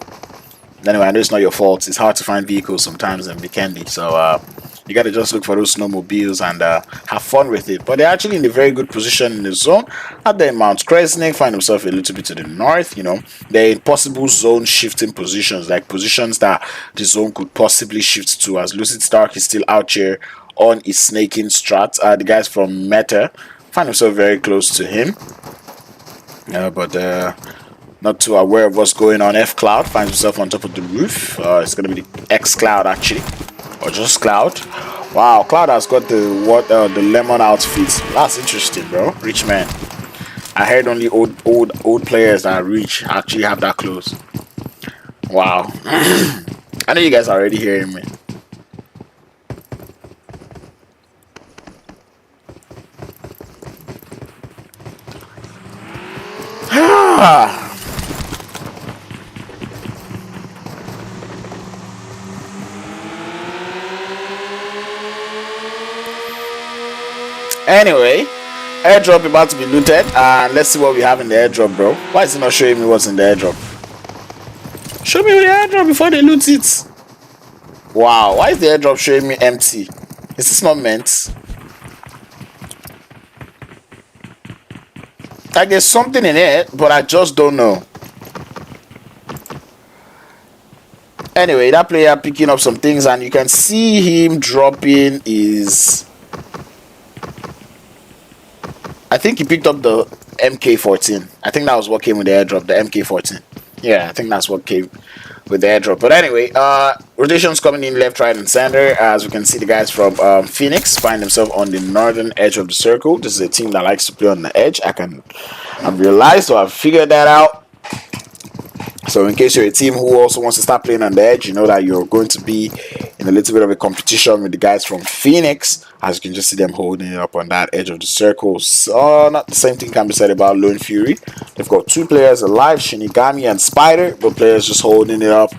Anyway, I know it's not your fault. It's hard to find vehicles sometimes in Vikendi, so you gotta just look for those snowmobiles and have fun with it. But they're actually in a very good position in the zone. At the Mount Kresnik, find themselves a little bit to the north. You know, they're in possible zone shifting positions, like positions that the zone could possibly shift to. As Lucid Stark is still out here on his snaking strat. The guys from Meta find themselves very close to him, but not too aware of what's going on. F Cloud finds himself on top of the roof. It's gonna be the X Cloud actually, or just Cloud. Wow, Cloud has got the lemon outfit. That's interesting, bro. Rich man. I heard only old players that are rich actually have that clothes. Wow. I know you guys are already hearing me. Anyway, airdrop about to be looted, and let's see what we have in the airdrop, bro. Why is it not showing me what's in the airdrop? Show me the airdrop before they loot it. Wow, why is the airdrop showing me empty? Is this not meant? Like there's something in it, but I just don't know. Anyway, that player picking up some things, and you can see him dropping his... I think he picked up the MK14. I think that was what came with the airdrop, the MK14. Yeah, I think that's what came with the airdrop. But anyway, rotations coming in left, right, and center. As we can see, the guys from Phoenix find themselves on the northern edge of the circle. This is a team that likes to play on the edge. I've realized, so I've figured that out. So in case you're a team who also wants to start playing on the edge, you know that you're going to be in a little bit of a competition with the guys from Phoenix. As you can just see them holding it up on that edge of the circle. So not the same thing can be said about LONEFURY. They've got two players alive, Shinigami and Spider, but players just holding it up.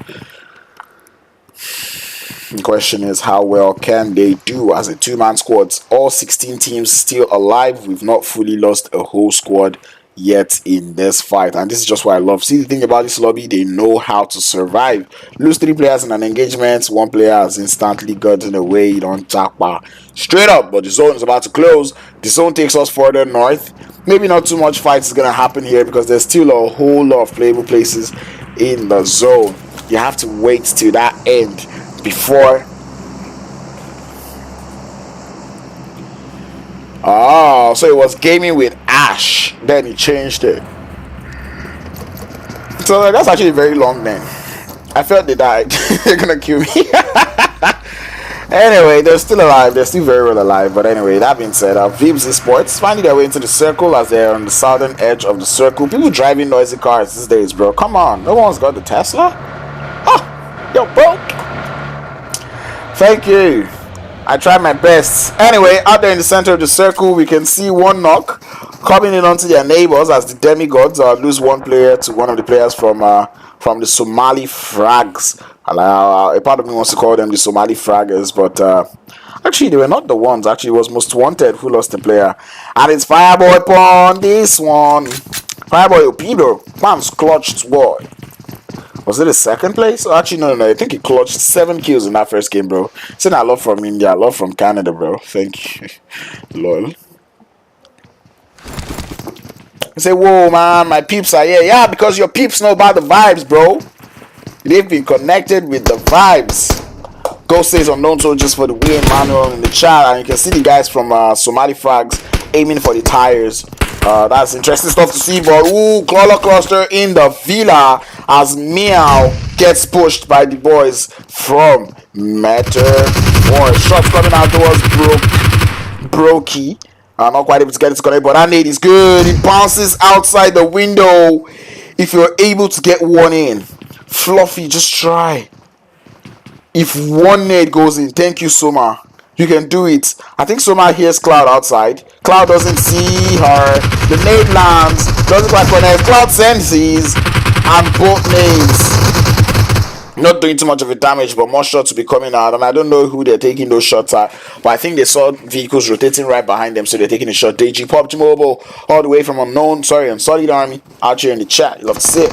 The question is, how well can they do as a two-man squad? All 16 teams still alive. We've not fully lost a whole squad yet in this fight, and this is just what I love. See, the thing about this lobby, they know how to survive. Lose 3 players in an engagement, 1 player has instantly gotten away on jackpot straight up. But the zone is about to close. The zone takes us further north. Maybe not too much fights is gonna happen here because there's still a whole lot of playable places in the zone. You have to wait till that end before... Oh, so it was gaming with Ash, then he changed it. So that's actually very long then. I felt they died. They're gonna kill me. Anyway, they're still alive. They're still very well alive. But anyway, that being said, VIBZ ESPORTS finding their way into the circle as they're on the southern edge of the circle. People driving noisy cars these days, bro. Come on, no one's got the Tesla. Oh, yo, bro. Thank you. I tried my best. Anyway, out there in the center of the circle, we can see one knock coming in onto their neighbors as the demigods lose 1 player to one of the players from the Somali FRAGS. A part of me wants to call them the Somali Fraggers, but actually they were not the ones. Actually, it was Most Wanted who lost the player, and it's Fireboy upon this one. Fireboy Opido, man's clutched boy. Was it a second place? Oh, actually, no. I think he clutched 7 kills in that first game, bro. Saying I love from India, I love from Canada, bro. Thank you. Lol. I say, whoa, man, my peeps are here. Yeah, because your peeps know about the vibes, bro. They've been connected with the vibes. Ghost says unknown soldiers for the win, Manuel in the chat. And you can see the guys from Somali Frags aiming for the tires. That's interesting stuff to see. But ooh, Clatter cluster in the villa as Meow gets pushed by the boys from METAFORCE. Shots coming out towards Brokey. Not quite able to get it to connect, but that nade is good. It bounces outside the window. If you're able to get one in, Fluffy, just try. If one nade goes in, thank you, Soma. You can do it. I think Soma hears Cloud outside. Cloud doesn't see her. The nade lands. Doesn't quite connect. Cloud senses. And both nades not doing too much of a damage, but more shots will be coming out. And I don't know who they're taking those shots at, but I think they saw vehicles rotating right behind them, so they're taking a shot. DG PUBG Mobile, all the way from Unsullied Army, out here in the chat. You love to see it.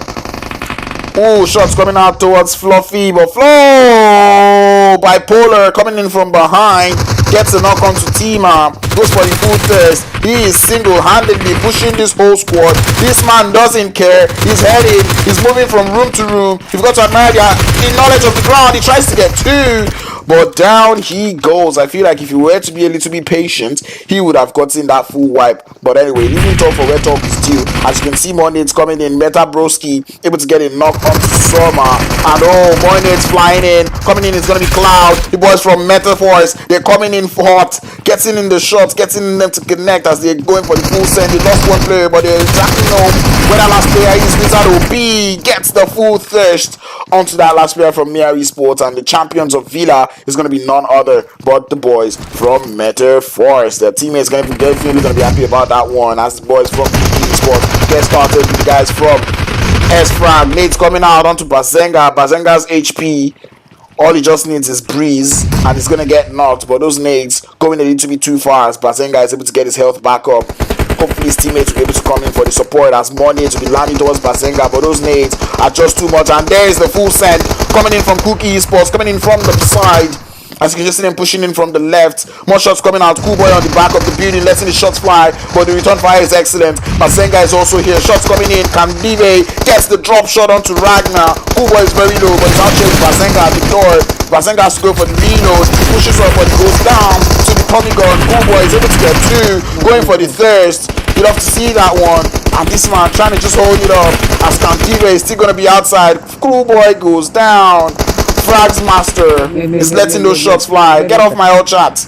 Oh, shots coming out towards Fluffy, but Flow Bipolar coming in from behind, gets a knock onto Tima, goes for the full test. He is single-handedly pushing this whole squad. This man doesn't care. He's heading, he's moving from room to room. You've got to admire the knowledge of the ground. He tries to get two, but down he goes. I feel like if he were to be a little bit patient, he would have gotten that full wipe. But anyway, leaving talk for where talk is due. As you can see, more nades coming in. Meta Broski able to get a knock onto Soma. And oh, more nades flying in. Coming in is going to be Cloud. The boys from METAFORCE, they're coming in hot. Getting in the shots, getting them to connect as they're going for the full send. They lost one player, but they exactly know where that last player is. Wizard OB gets the full thirst onto that last player from Meow Esports. And the champions of Villa is going to be none other but the boys from METAFORCE. Their teammates going to be happy about that one, as the boys from KOOKY Esports get started with the guys from Sfrag. Nades coming out onto Bazenga. Bazenga's HP, all he just needs is breeze, and he's gonna get knocked. But those nades going a little bit too far, as Bazenga is able to get his health back up. Hopefully his teammates will be able to come in for the support, as more nades will be landing towards Bazenga, but those nades are just too much. And there is the full send coming in from KOOKY Esports, coming in from the side. As you can just see them pushing in from the left. More shots coming out. Cool boy on the back of the building, letting the shots fly, but the return fire is excellent. Bazenga is also here. Shots coming in. Kandive gets the drop shot onto Ragnar. Cool boy is very low, but he's out here with Bazenga at the door. Bazenga has to go for the reload. Pushes up, but it goes down to the Tommy gun. Cool boy is able to get two. Going for the thirst. You'd love to see that one. And this man trying to just hold it up, as Kandive is still going to be outside. Cool boy goes down. Frags Master is letting those shots fly. Get off my old chat.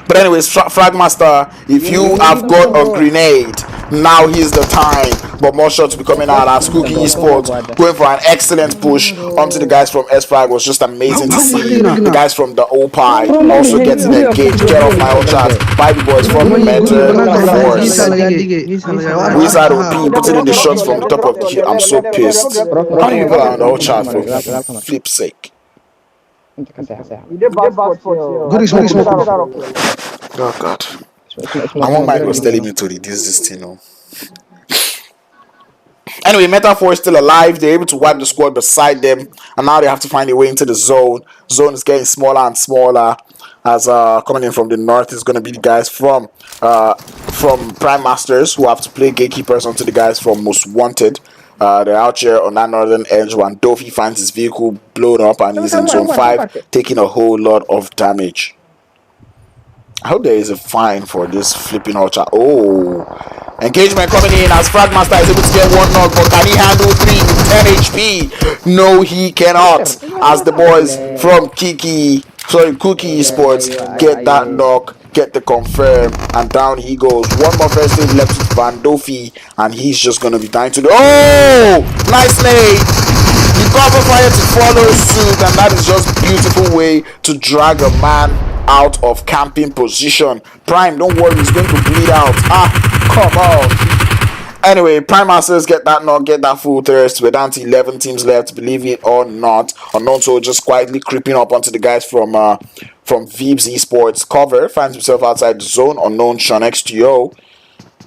But anyways, Frag Master, if you have got a grenade, now is the time. But more shots will be coming out as KOOKY Esports going for an excellent push onto the guys from Sfrag. Was just amazing to see. The guys from the OPPAI also getting engaged. Get off my old chat. By the boys from the METAFORCE. Wizard OP putting in the shots from the top of the hill. I'm so pissed. How do you go on the old chat for flip's sake? Oh God. My one mind was telling me to reduce this thing. No. Anyway, METAFORCE still alive. They're able to wipe the squad beside them, and now they have to find a way into the zone. Zone is getting smaller and smaller, as coming in from the north is going to be the guys from Prime Masters, who have to play gatekeepers onto the guys from Most Wanted. They're out here on that northern edge when Dofi finds his vehicle blown up and he's in zone 5, taking a whole lot of damage. I hope there is a fine for this flipping ultra. Oh, engagement coming in as Fragmaster is able to get one knock, but can he handle 3 with 10 HP? No, he cannot. As the boys from KOOKY Esports get that knock, get the confirm, and down he goes. One more first aid left with Van Dofi, and he's just gonna be dying to the. Oh, nice nade. The cover fire to follow suit, and that is just a beautiful way to drag a man out of camping position. Prime, don't worry, he's going to bleed out. Come on. Anyway, Prime Masters get that knock, get that full thirst. We're down to 11 teams left, believe it or not. Unknown Soul just quietly creeping up onto the guys from VIBZ ESPORTS. Cover finds himself outside the zone. Unknown Sean XTO.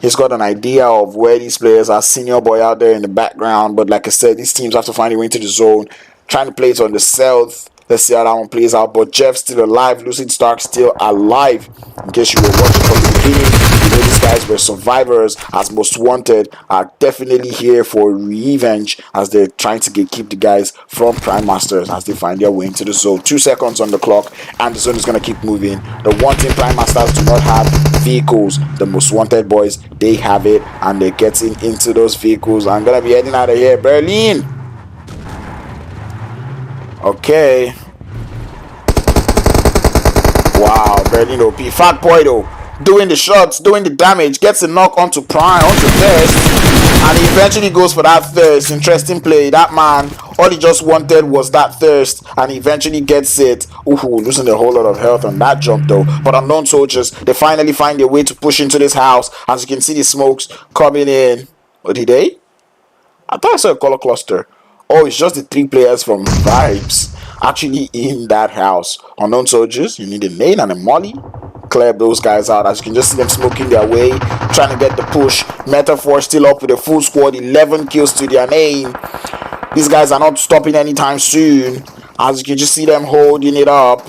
He's got an idea of where these players are. Senior boy out there in the background, but like I said, these teams have to find a way into the zone. Trying to play it on the south. Let's see how that one plays out. But Jeff's still alive. Lucid Stark still alive. In case you were watching from the beginning, you know these guys were survivors, as Most Wanted are definitely here for revenge, as they're trying to keep the guys from Prime Masters as they find their way into the zone. 2 seconds on the clock, and the zone is going to keep moving. The one thing Prime Masters do not have, vehicles. The Most Wanted boys, they have it, and they're getting into those vehicles. I'm going to be heading out of here. Berlin! Okay. Wow, Berlin OP. Fat boy though, doing the shots, doing the damage, gets a knock onto Prime, onto Thirst, and he eventually goes for that Thirst. Interesting play. That man All he just wanted was that thirst, and he eventually gets it. Ooh, losing a whole lot of health on that jump though. But unknown soldiers, they finally find a way to push into this house. As you can see, the smokes coming in. What did they? I thought I saw a color cluster. Oh, it's just the 3 players from VIBZ actually in that house. Unknown soldiers, you need a nade and a molly. Clear those guys out. As you can just see them smoking their way, trying to get the push. METAFORCE still up with a full squad, 11 kills to their name. These guys are not stopping anytime soon. As you can just see them holding it up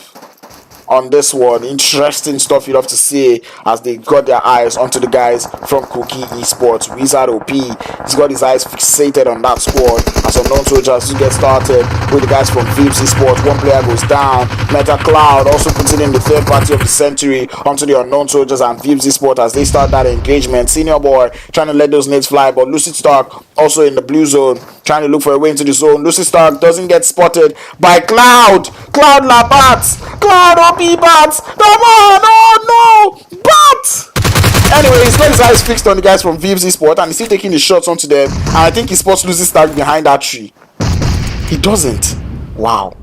on this one. Interesting stuff you'd have to see as they got their eyes onto the guys from KOOKY Esports. Wizard OP, he's got his eyes fixated on that squad as unknown soldiers to get started with the guys from VIBZ ESPORTS. One player goes down. Meta Cloud also puts it in the 3rd party of the century onto the unknown soldiers and VIBZ ESPORTS as they start that engagement. Senior boy trying to let those nades fly, but Lucid Stark also in the blue zone trying to look for a way into the zone. Lucid Stark doesn't get spotted by Cloud. Cloud Labats. Cloud OP bats. Come on. Oh no. Bats. Anyway, he's got his eyes fixed on the guys from VIBZ ESPORTS and he's still taking his shots onto them. And I think he spots Lucid Stark behind that tree. He doesn't. Wow.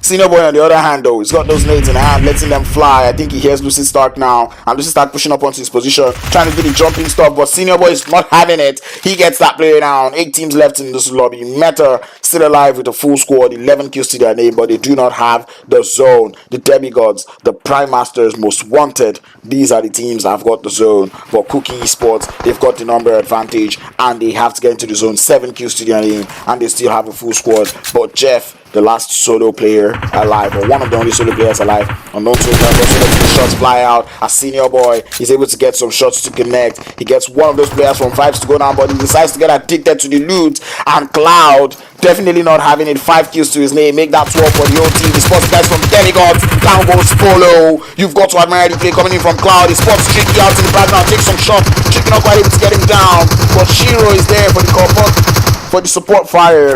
Senior boy on the other hand though, he's got those nades in hand, letting them fly. I think he hears Lucid Stark now, and Lucid Stark pushing up onto his position, trying to do the jumping stuff, but Senior boy is not having it. He gets that player down. 8 teams left in this lobby. Meta still alive with a full squad, 11 kills to their name, but they do not have the zone. The demigods, the prime masters, most wanted. These are the teams that have got the zone. For KOOKY Esports, they've got the number advantage, and they have to get into the zone. 7 kills to their name, and they still have a full squad. But Jeff, the last solo player alive, or one of the only solo players alive, unknown soldier, also letting the shots fly out. A senior boy is able to get some shots to connect. He gets one of those players from VIBZ to go down, but he decides to get addicted to the loot. And Cloud, definitely not having it, 5 kills to his name, make that 12 for the whole team. He spots the guys from Demigods, down goes Polo. You've got to admire the play coming in from Cloud. He spots Tricky out in the background, takes some shots. Tricky not quite able to get him down, but Shiro is there for the support fire.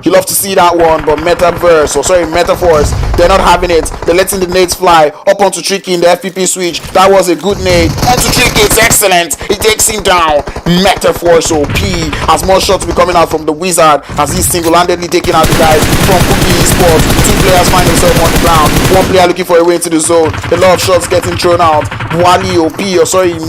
You love to see that one, but METAFORCE, they're not having it. They're letting the nades fly up onto Tricky in the FPP switch. That was a good nade. Onto Tricky, it's excellent. It takes him down. METAFORCE OP. As more shots be coming out from the Wizard as he's single-handedly taking out the guys from KOOKY Esports. 2 players find themselves on the ground. 1 player looking for a way into the zone. A lot of shots getting thrown out. Wally OP,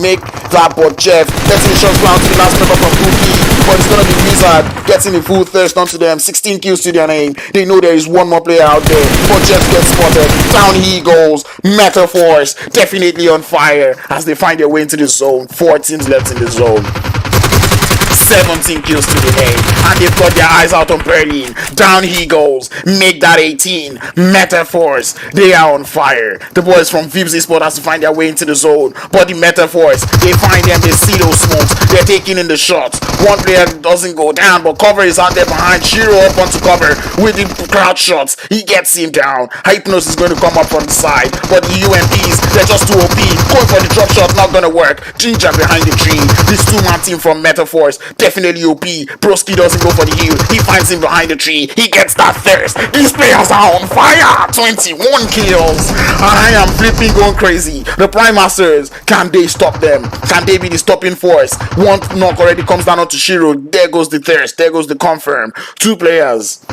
make that, but Jeff letting the shots fly to the last member from KOOKY. But it's gonna be Wizard getting the full thirst onto them. 16 kills to their name. They know there is 1 more player out there, but Jeff gets spotted. Down he goes. METAFORCE definitely on fire as they find their way into the zone. 4 teams left in the zone. 17 kills to the name, and they've got their eyes out on Berlin. Down he goes. Make that 18. METAFORCE, they are on fire. The boys from VIBZ ESPORTS has to find their way into the zone, but the METAFORCE, they find them, they see those smokes, they're taking in the shots. 1 player doesn't go down, but cover is out there behind. Shiro up onto cover with the crowd shots. He gets him down. Hypnos is going to come up from the side, but the UMPs, they're just too OP. Going for the drop shot, not gonna work. Ginger behind the tree. This 2-man team from METAFORCE, definitely OP. Broski doesn't go for the heal. He finds him behind the tree. He gets that thirst. These players are on fire. 21 kills. I am flipping going crazy. The Prime Masters, can they stop them? Can they be the stopping force? 1 knock already comes down onto Shiro. There goes the thirst. There goes the confirm. 2 players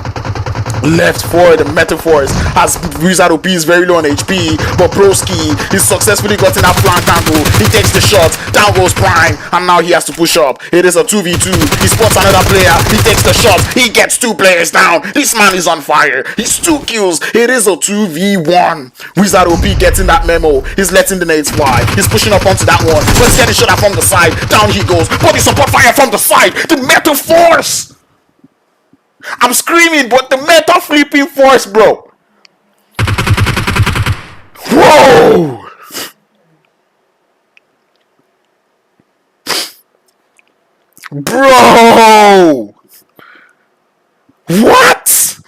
left for the METAFORCE as Wizard OP is very low on HP, but Broski, he's successfully gotten that flank angle. He takes the shot, down goes Prime, and now he has to push up. It is a 2v2. He spots another player, he takes the shot, he gets 2 players down. This man is on fire. He's 2 kills. It is a 2v1. Wizard OP getting that memo. He's letting the nades fly. He's pushing up onto that one, but he's getting shot at from the side. Down he goes, but the support fire from the side. The METAFORCE, I'm screaming, but the meta flipping force, bro. Whoa! Bro! What?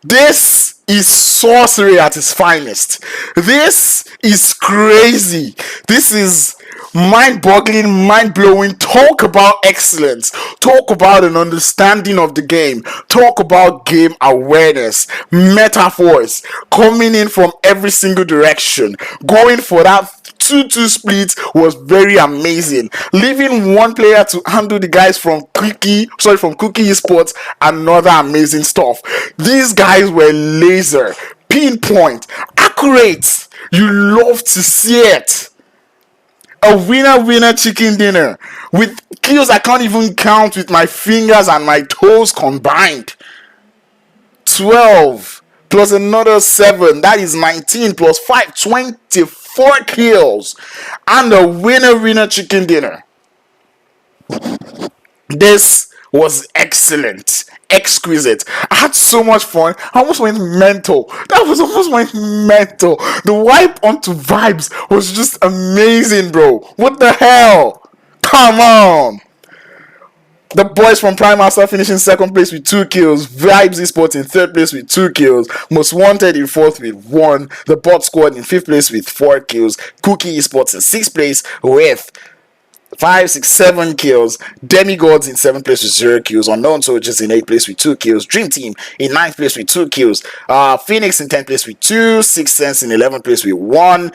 This is sorcery at its finest. This is crazy. This is mind-boggling, mind-blowing. Talk about excellence. Talk about an understanding of the game. Talk about game awareness. METAFORCE coming in from every single direction, going for that 2-2 split was very amazing, leaving one player to handle the guys from KOOKY Esports. Another amazing stuff. These guys were laser, pinpoint, accurate. You love to see it. A winner chicken dinner with kills I can't even count with my fingers and my toes combined. 12 plus another 7, that is 19 plus 5, 24 kills, and a winner chicken dinner. This was excellent, exquisite. I had so much fun. I almost went mental. The wipe onto vibes was just amazing, bro. What the hell? Come on. The boys from Prime Master finishing second place with 2 kills. VIBZ ESPORTS in third place with 2 kills. Most Wanted in fourth with 1. The Bot Squad in fifth place with 4 kills. KOOKY Esports in sixth place with 5, 6, 7 kills. Demigods in 7th place with 0 kills. Unknown Soldiers in 8th place with 2 kills. Dream Team in 9th place with 2 kills. Phoenix in 10th place with 2. SIXTHSENSE in 11th place with 1.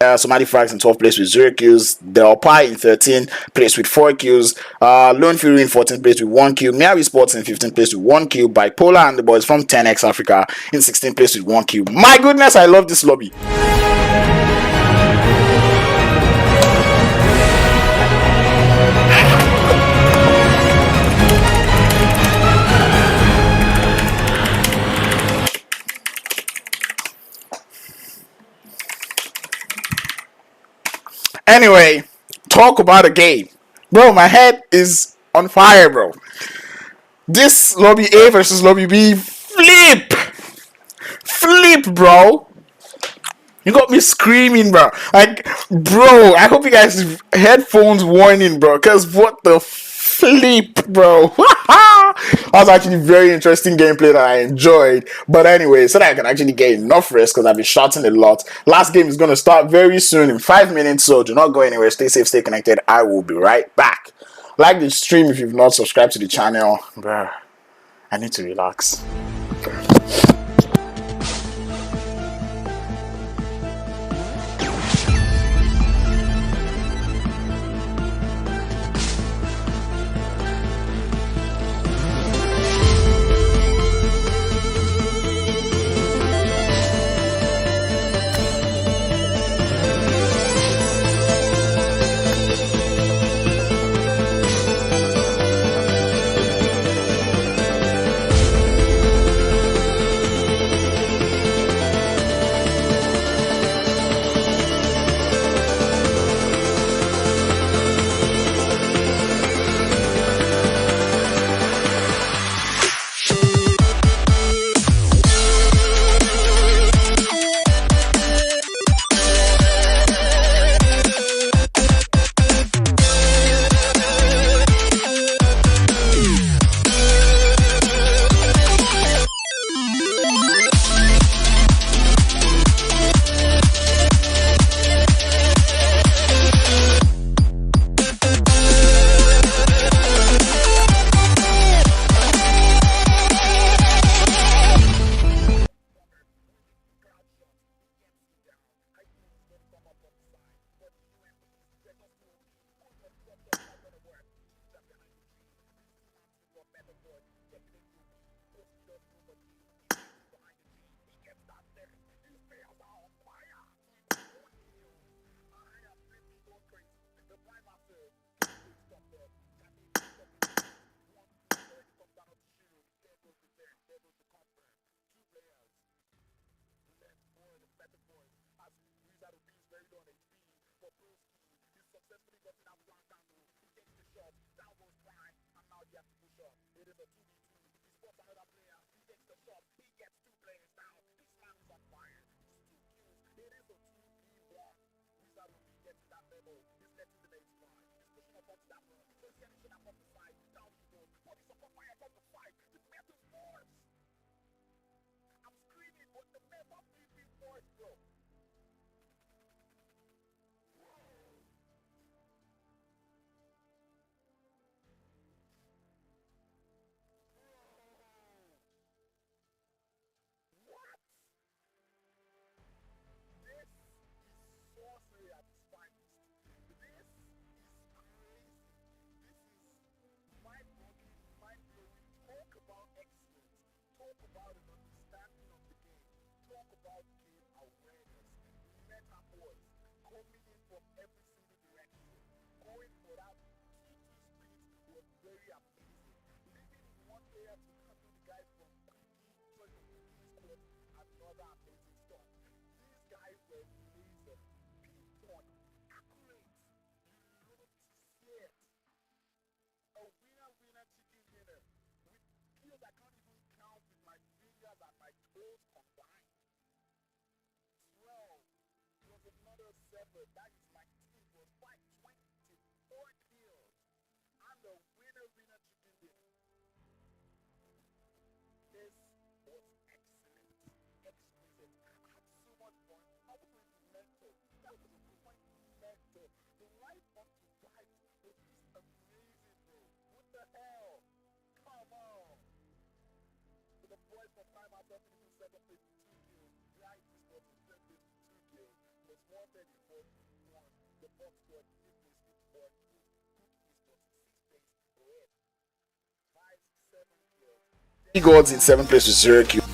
SOMALI FRAGS in 12th place with 0 kills. The OPPAI in 13th place with 4 kills. LONEFURY in 14th place with 1 kill. Meow Esports in 15th place with 1 kill. Bipolar and the boys from 10x Africa in 16th place with 1 kill. My goodness, I love this lobby. Anyway, talk about a game. Bro, my head is on fire, bro. This lobby A versus lobby B, flip, bro. You got me screaming, bro. Like, bro, I hope you guys headphones warning, bro. Cause what the flip, bro. That was actually very interesting gameplay that I enjoyed. But anyway, so that I can actually get enough rest because I've been shouting a lot. Last game is going to start very soon in 5 minutes. So do not go anywhere. Stay safe, stay connected. I will be right back. Like the stream if you've not subscribed to the channel. Bro, I need to relax. about game awareness. Metaphors coming in from every single direction. Going for that 2-2 sprint was very amazing. Leaving one player to handle the guys from Qualifiers squad, another amazing stuff. These guys were laser, pinpoint, accurate. You love to see it. A winner chicken dinner with skills I can't even count with my fingers and my toes combined. 12 was another 7. That is my team was 524 kills. And the winner chicken dinner. This was excellent, exquisite. I had so much fun. I was with mental. That was a point mental. The life up to vibes was just amazing, bro. What the hell? Come on. So the boys from Prime are talking in second place with 2 kills. Behind this was in third place with 2 kills. Plus 134 with 1. The box squad in fifth place with 4 kills. Cookies was in sixth place with red. 5, 7 kills. He goes in 7th place with 0 kills.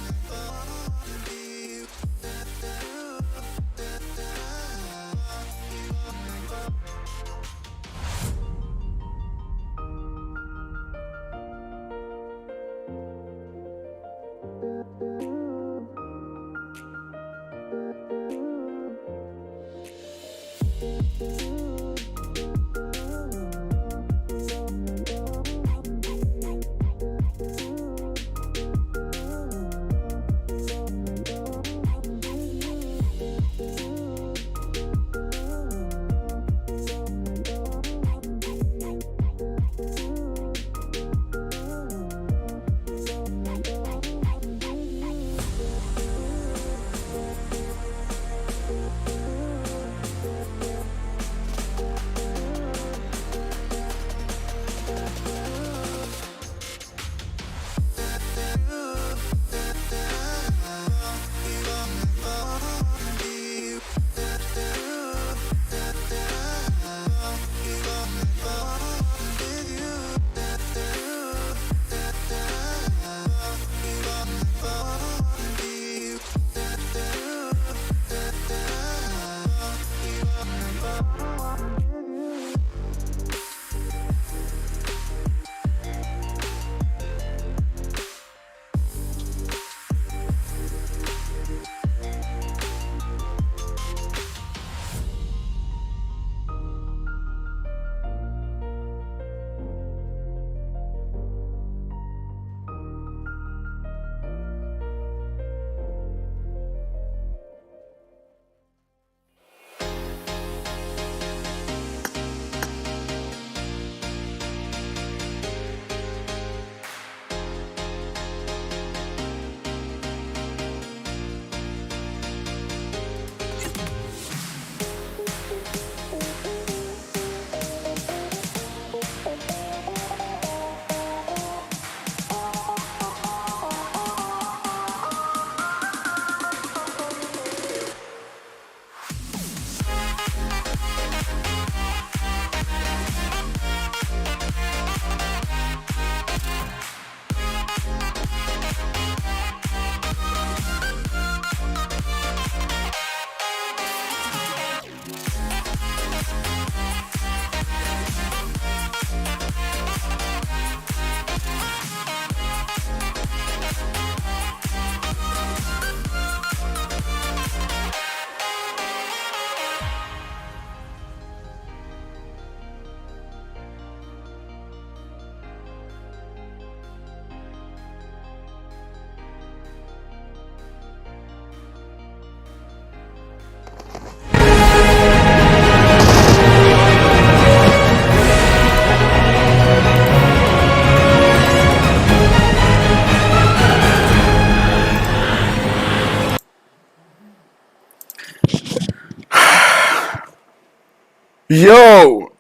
Yo,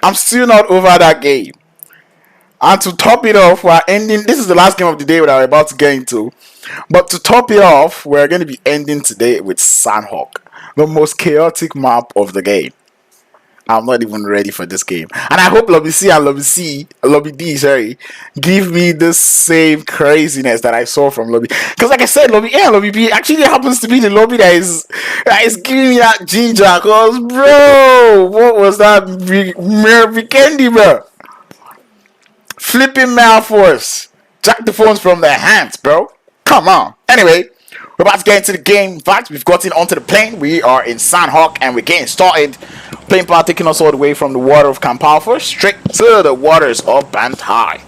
I'm still not over that game. And to top it off, we're ending. This is the last game of the day that we're about to get into. But to top it off, we're going to be ending today with Sandhawk, the most chaotic map of the game. I'm not even ready for this game. And I hope Lobby D, sorry, give me the same craziness that I saw from Lobby. Because like I said, Lobby A and Lobby B actually happens to be the lobby that is giving me that ginger. Cause bro, what was that weekendy, bro? Flipping METAFORCE. Jack the phones from their hands, bro. Come on. Anyway, we're about to get into the game. In fact, we've gotten onto the plane. We are in Sandhawk and we're getting started. Plane path taking us all the way from the water of Camp Alpha straight to the waters of Bantai.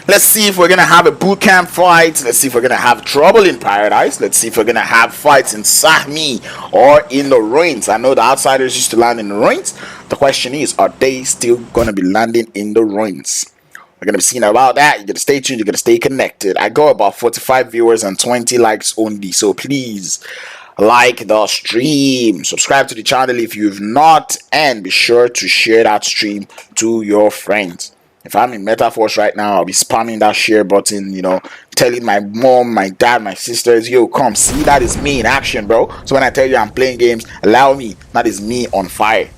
Let's see if we're gonna have a boot camp fight. Let's see if we're gonna have trouble in paradise. Let's see if we're gonna have fights in Sahmi or in the ruins. I know the outsiders used to land in the ruins. The question is, are they still gonna be landing in the ruins? We're gonna be seeing about that. You're gonna stay tuned, you're gonna stay connected. I got about 45 viewers and 20 likes only, so please like the stream, subscribe to the channel if you've not, and be sure to share that stream to your friends. If I'm in METAFORCE right now, I'll be spamming that share button, you know, telling my mom, my dad, my sisters, yo, come see, that is me in action, bro. So when I tell you I'm playing games, allow me, that is me on fire.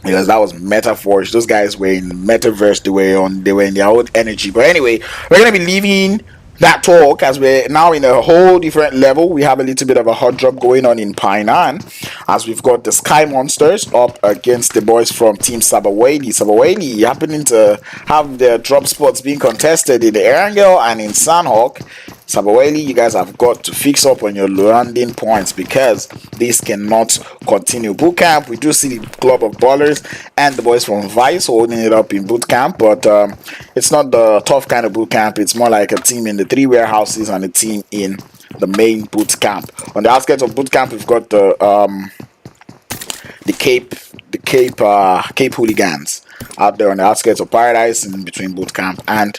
Because that was METAFORCE. Those guys were in metaverse, they were in their own energy. But anyway, we're gonna be leaving that talk as we're now in a whole different level. We have a little bit of a hot drop going on in Painan, as we've got the Sky Monsters up against the boys from Team SABAWELI. SABAWELI happening to have their drop spots being contested in the Erangel and in Sandhawk. SABAWELI, you guys have got to fix up on your landing points because this cannot continue. Bootcamp, we do see the Club of Ballers and the boys from Vice holding it up in bootcamp, but it's not the tough kind of bootcamp. It's more like a team in the 3 warehouses and a team in the main bootcamp. On the outskirts of bootcamp, we've got the Cape Hooligans out there on the outskirts of Paradise and in between bootcamp, and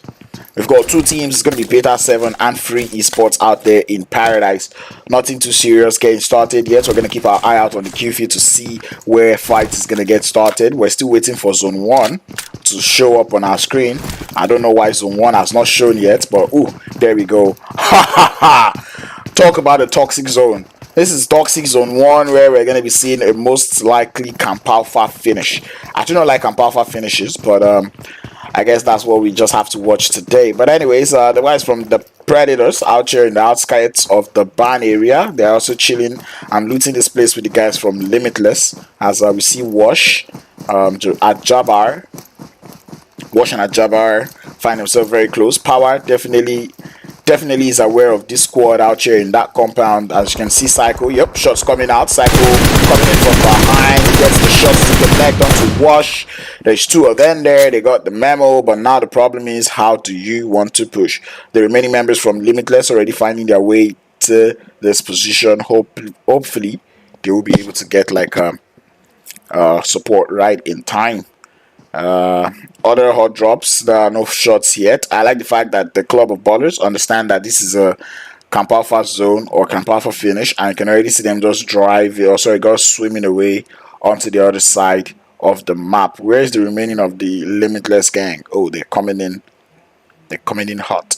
we've got 2 teams. It's going to be Beta 7 and Free Esports out there in Paradise. Nothing too serious getting started yet. We're going to keep our eye out on the queue feed to see where fight is going to get started. We're still waiting for Zone 1 to show up on our screen. I don't know why Zone 1 has not shown yet, but ooh, there we go. Ha ha ha! Talk about a toxic zone. This is Toxic Zone 1, where we're going to be seeing a most likely Camp Alpha finish. I do not like Camp Alpha finishes, but I guess that's what we just have to watch today. But anyways, the guys from the Predators out here in the outskirts of the barn area, they're also chilling and looting this place with the guys from Limitless, as we see Wash at Jabbar. Wash and Jabbar find themselves very close. Power definitely is aware of this squad out here in that compound. As you can see, Psycho, yep, shots coming out. Psycho coming in from behind. He gets the shots to connect onto Wash. There's 2 of them there. They got the memo, but now the problem is, how do you want to push? The remaining members from Limitless already finding their way to this position. Hopefully they will be able to get like support right in time. Other hot drops, there are no shots yet. I like the fact that the Club of Ballers understand that this is a Camp Alpha zone or Camp Alpha finish, and you can already see them just go swimming away onto the other side of the map. Where's the remaining of the Limitless gang? Oh, they're coming in hot.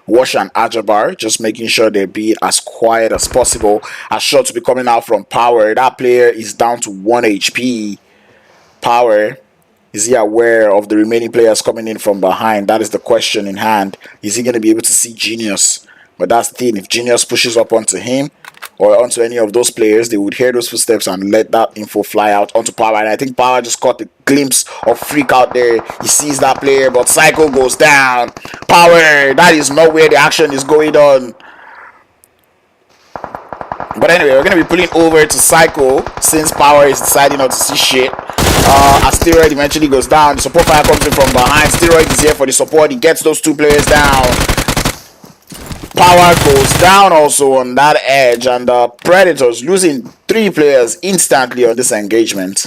Wash and Ajabar just making sure they be as quiet as possible. A shot to be coming out from Power. That player is down to 1 HP. Power, is he aware of the remaining players coming in from behind? That is the question in hand. Is he going to be able to see Genius? But that's the thing, if Genius pushes up onto him or onto any of those players, they would hear those footsteps and let that info fly out onto Power. And I think Power just caught a glimpse of Freak out there. He sees that player, but Psycho goes down. Power, that is not where the action is going on. But anyway, we're going to be pulling over to Psycho since Power is deciding not to see shit. Steroid eventually goes down. The support fire comes in from behind. Steroid is here for the support. He gets those 2 players down. Power goes down also on that edge, and the Predators losing 3 players instantly on this engagement.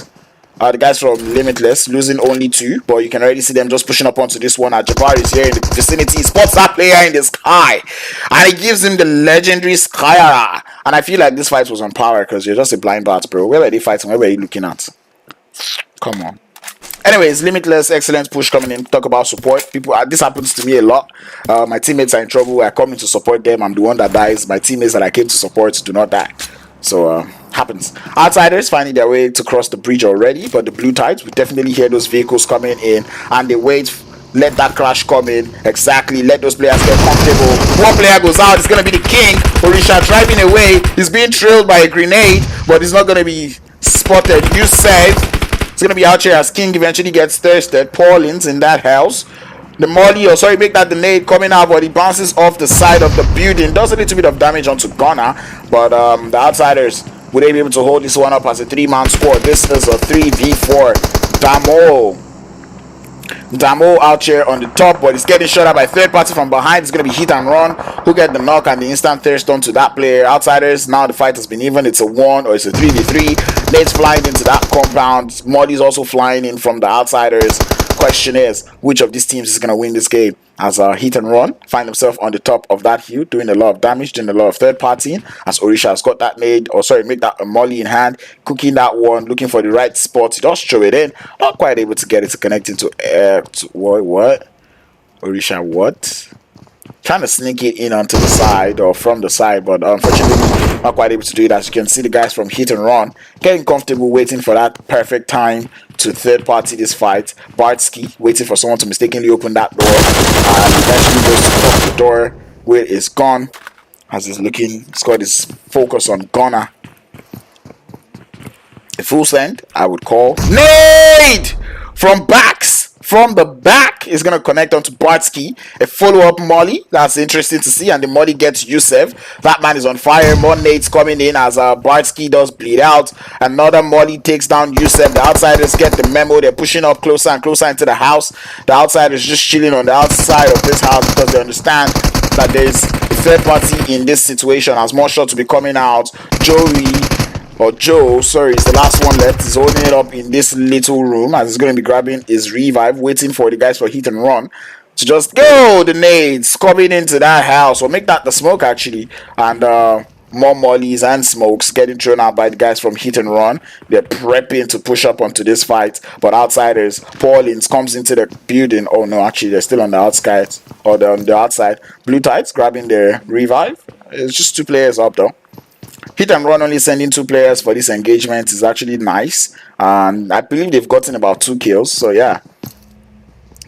The guys from Limitless losing only 2, but you can already see them just pushing up onto this one. Jabbar is here in the vicinity. He spots that player in the sky, and he gives him the legendary Skyara. And I feel like this fight was on Power because you're just a blind bat, bro. Where were they fighting? Where were you looking at? Come on. Anyways, Limitless, excellent push coming in. Talk about support. People, this happens to me a lot. My teammates are in trouble. I come in to support them. I'm the one that dies. My teammates that I came to support do not die. So, happens. Outsiders finding their way to cross the bridge already, but the blue tides, we definitely hear those vehicles coming in, and they wait. Let that crash come in. Exactly. Let those players get comfortable. One player goes out. It's going to be the king. Orisha driving away. He's being trailed by a grenade, but he's not going to be spotted. You save. It's going to be out here as king eventually gets thirsted. Paulins in that house. The molly, or sorry, make that grenade coming out, but he bounces off the side of the building. Does a little bit of damage onto Gunner, but the outsiders, would they be able to hold this one up as a 3-man squad? This is a 3v4. Damo out here on the top, but he's getting shot at by third party from behind. It's going to be hit and run. Who get the knock and the instant thirst onto that player. Outsiders, now the fight has been even. It's a 1 or it's a 3v3. Nate's flying into that compound. Molly's also flying in from the outsiders. Question is, which of these teams is going to win this game? As hit and run find himself on the top of that hill, doing a lot of damage, doing a lot of third party. As Orisha has got that made, or sorry, make that a molly in hand, cooking that one, looking for the right spot. He does throw it in, not quite able to get it to connect into air. What? Orisha, what? Trying to sneak it in onto the side or from the side, but unfortunately not quite able to do it. As you can see, the guys from hit and run getting comfortable, waiting for that perfect time to third party this fight. Bartsky waiting for someone to mistakenly open that door, and eventually goes to pop the door where it's gone. As he's looking, he's got his focus on Gunner. A full send, I would call. Nade from backs. From the back is going to connect onto Bartsky. A follow-up molly. That's interesting to see. And the molly gets Yusef. That man is on fire. More nades coming in as Bartsky does bleed out. Another molly takes down Yusef. The outsiders get the memo. They're pushing up closer and closer into the house. The outsiders just chilling on the outside of this house because they understand that there's a third party in this situation. As more shots to be coming out. Joe, sorry, it's the last one left. He's holding it up in this little room as he's going to be grabbing his revive, waiting for the guys for hit and run to just go. The nades coming into that house, or make that the smoke actually, and more mollies and smokes getting thrown out by the guys from hit and run. They're prepping to push up onto this fight, but outsiders, Paulins comes into the building. Oh no, actually they're still on the outskirts, or they're on the outside. Blue tights grabbing their revive. It's just 2 players up though. Hit and run only sending 2 players for this engagement is actually nice, and I believe they've gotten about 2 kills. So yeah,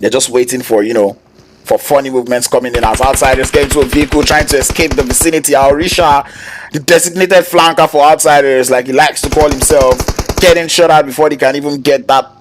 they're just waiting for, you know, for funny movements coming in as outsiders get into a vehicle trying to escape the vicinity. Orisha, the designated flanker for outsiders, like he likes to call himself, getting shot at before they can even get that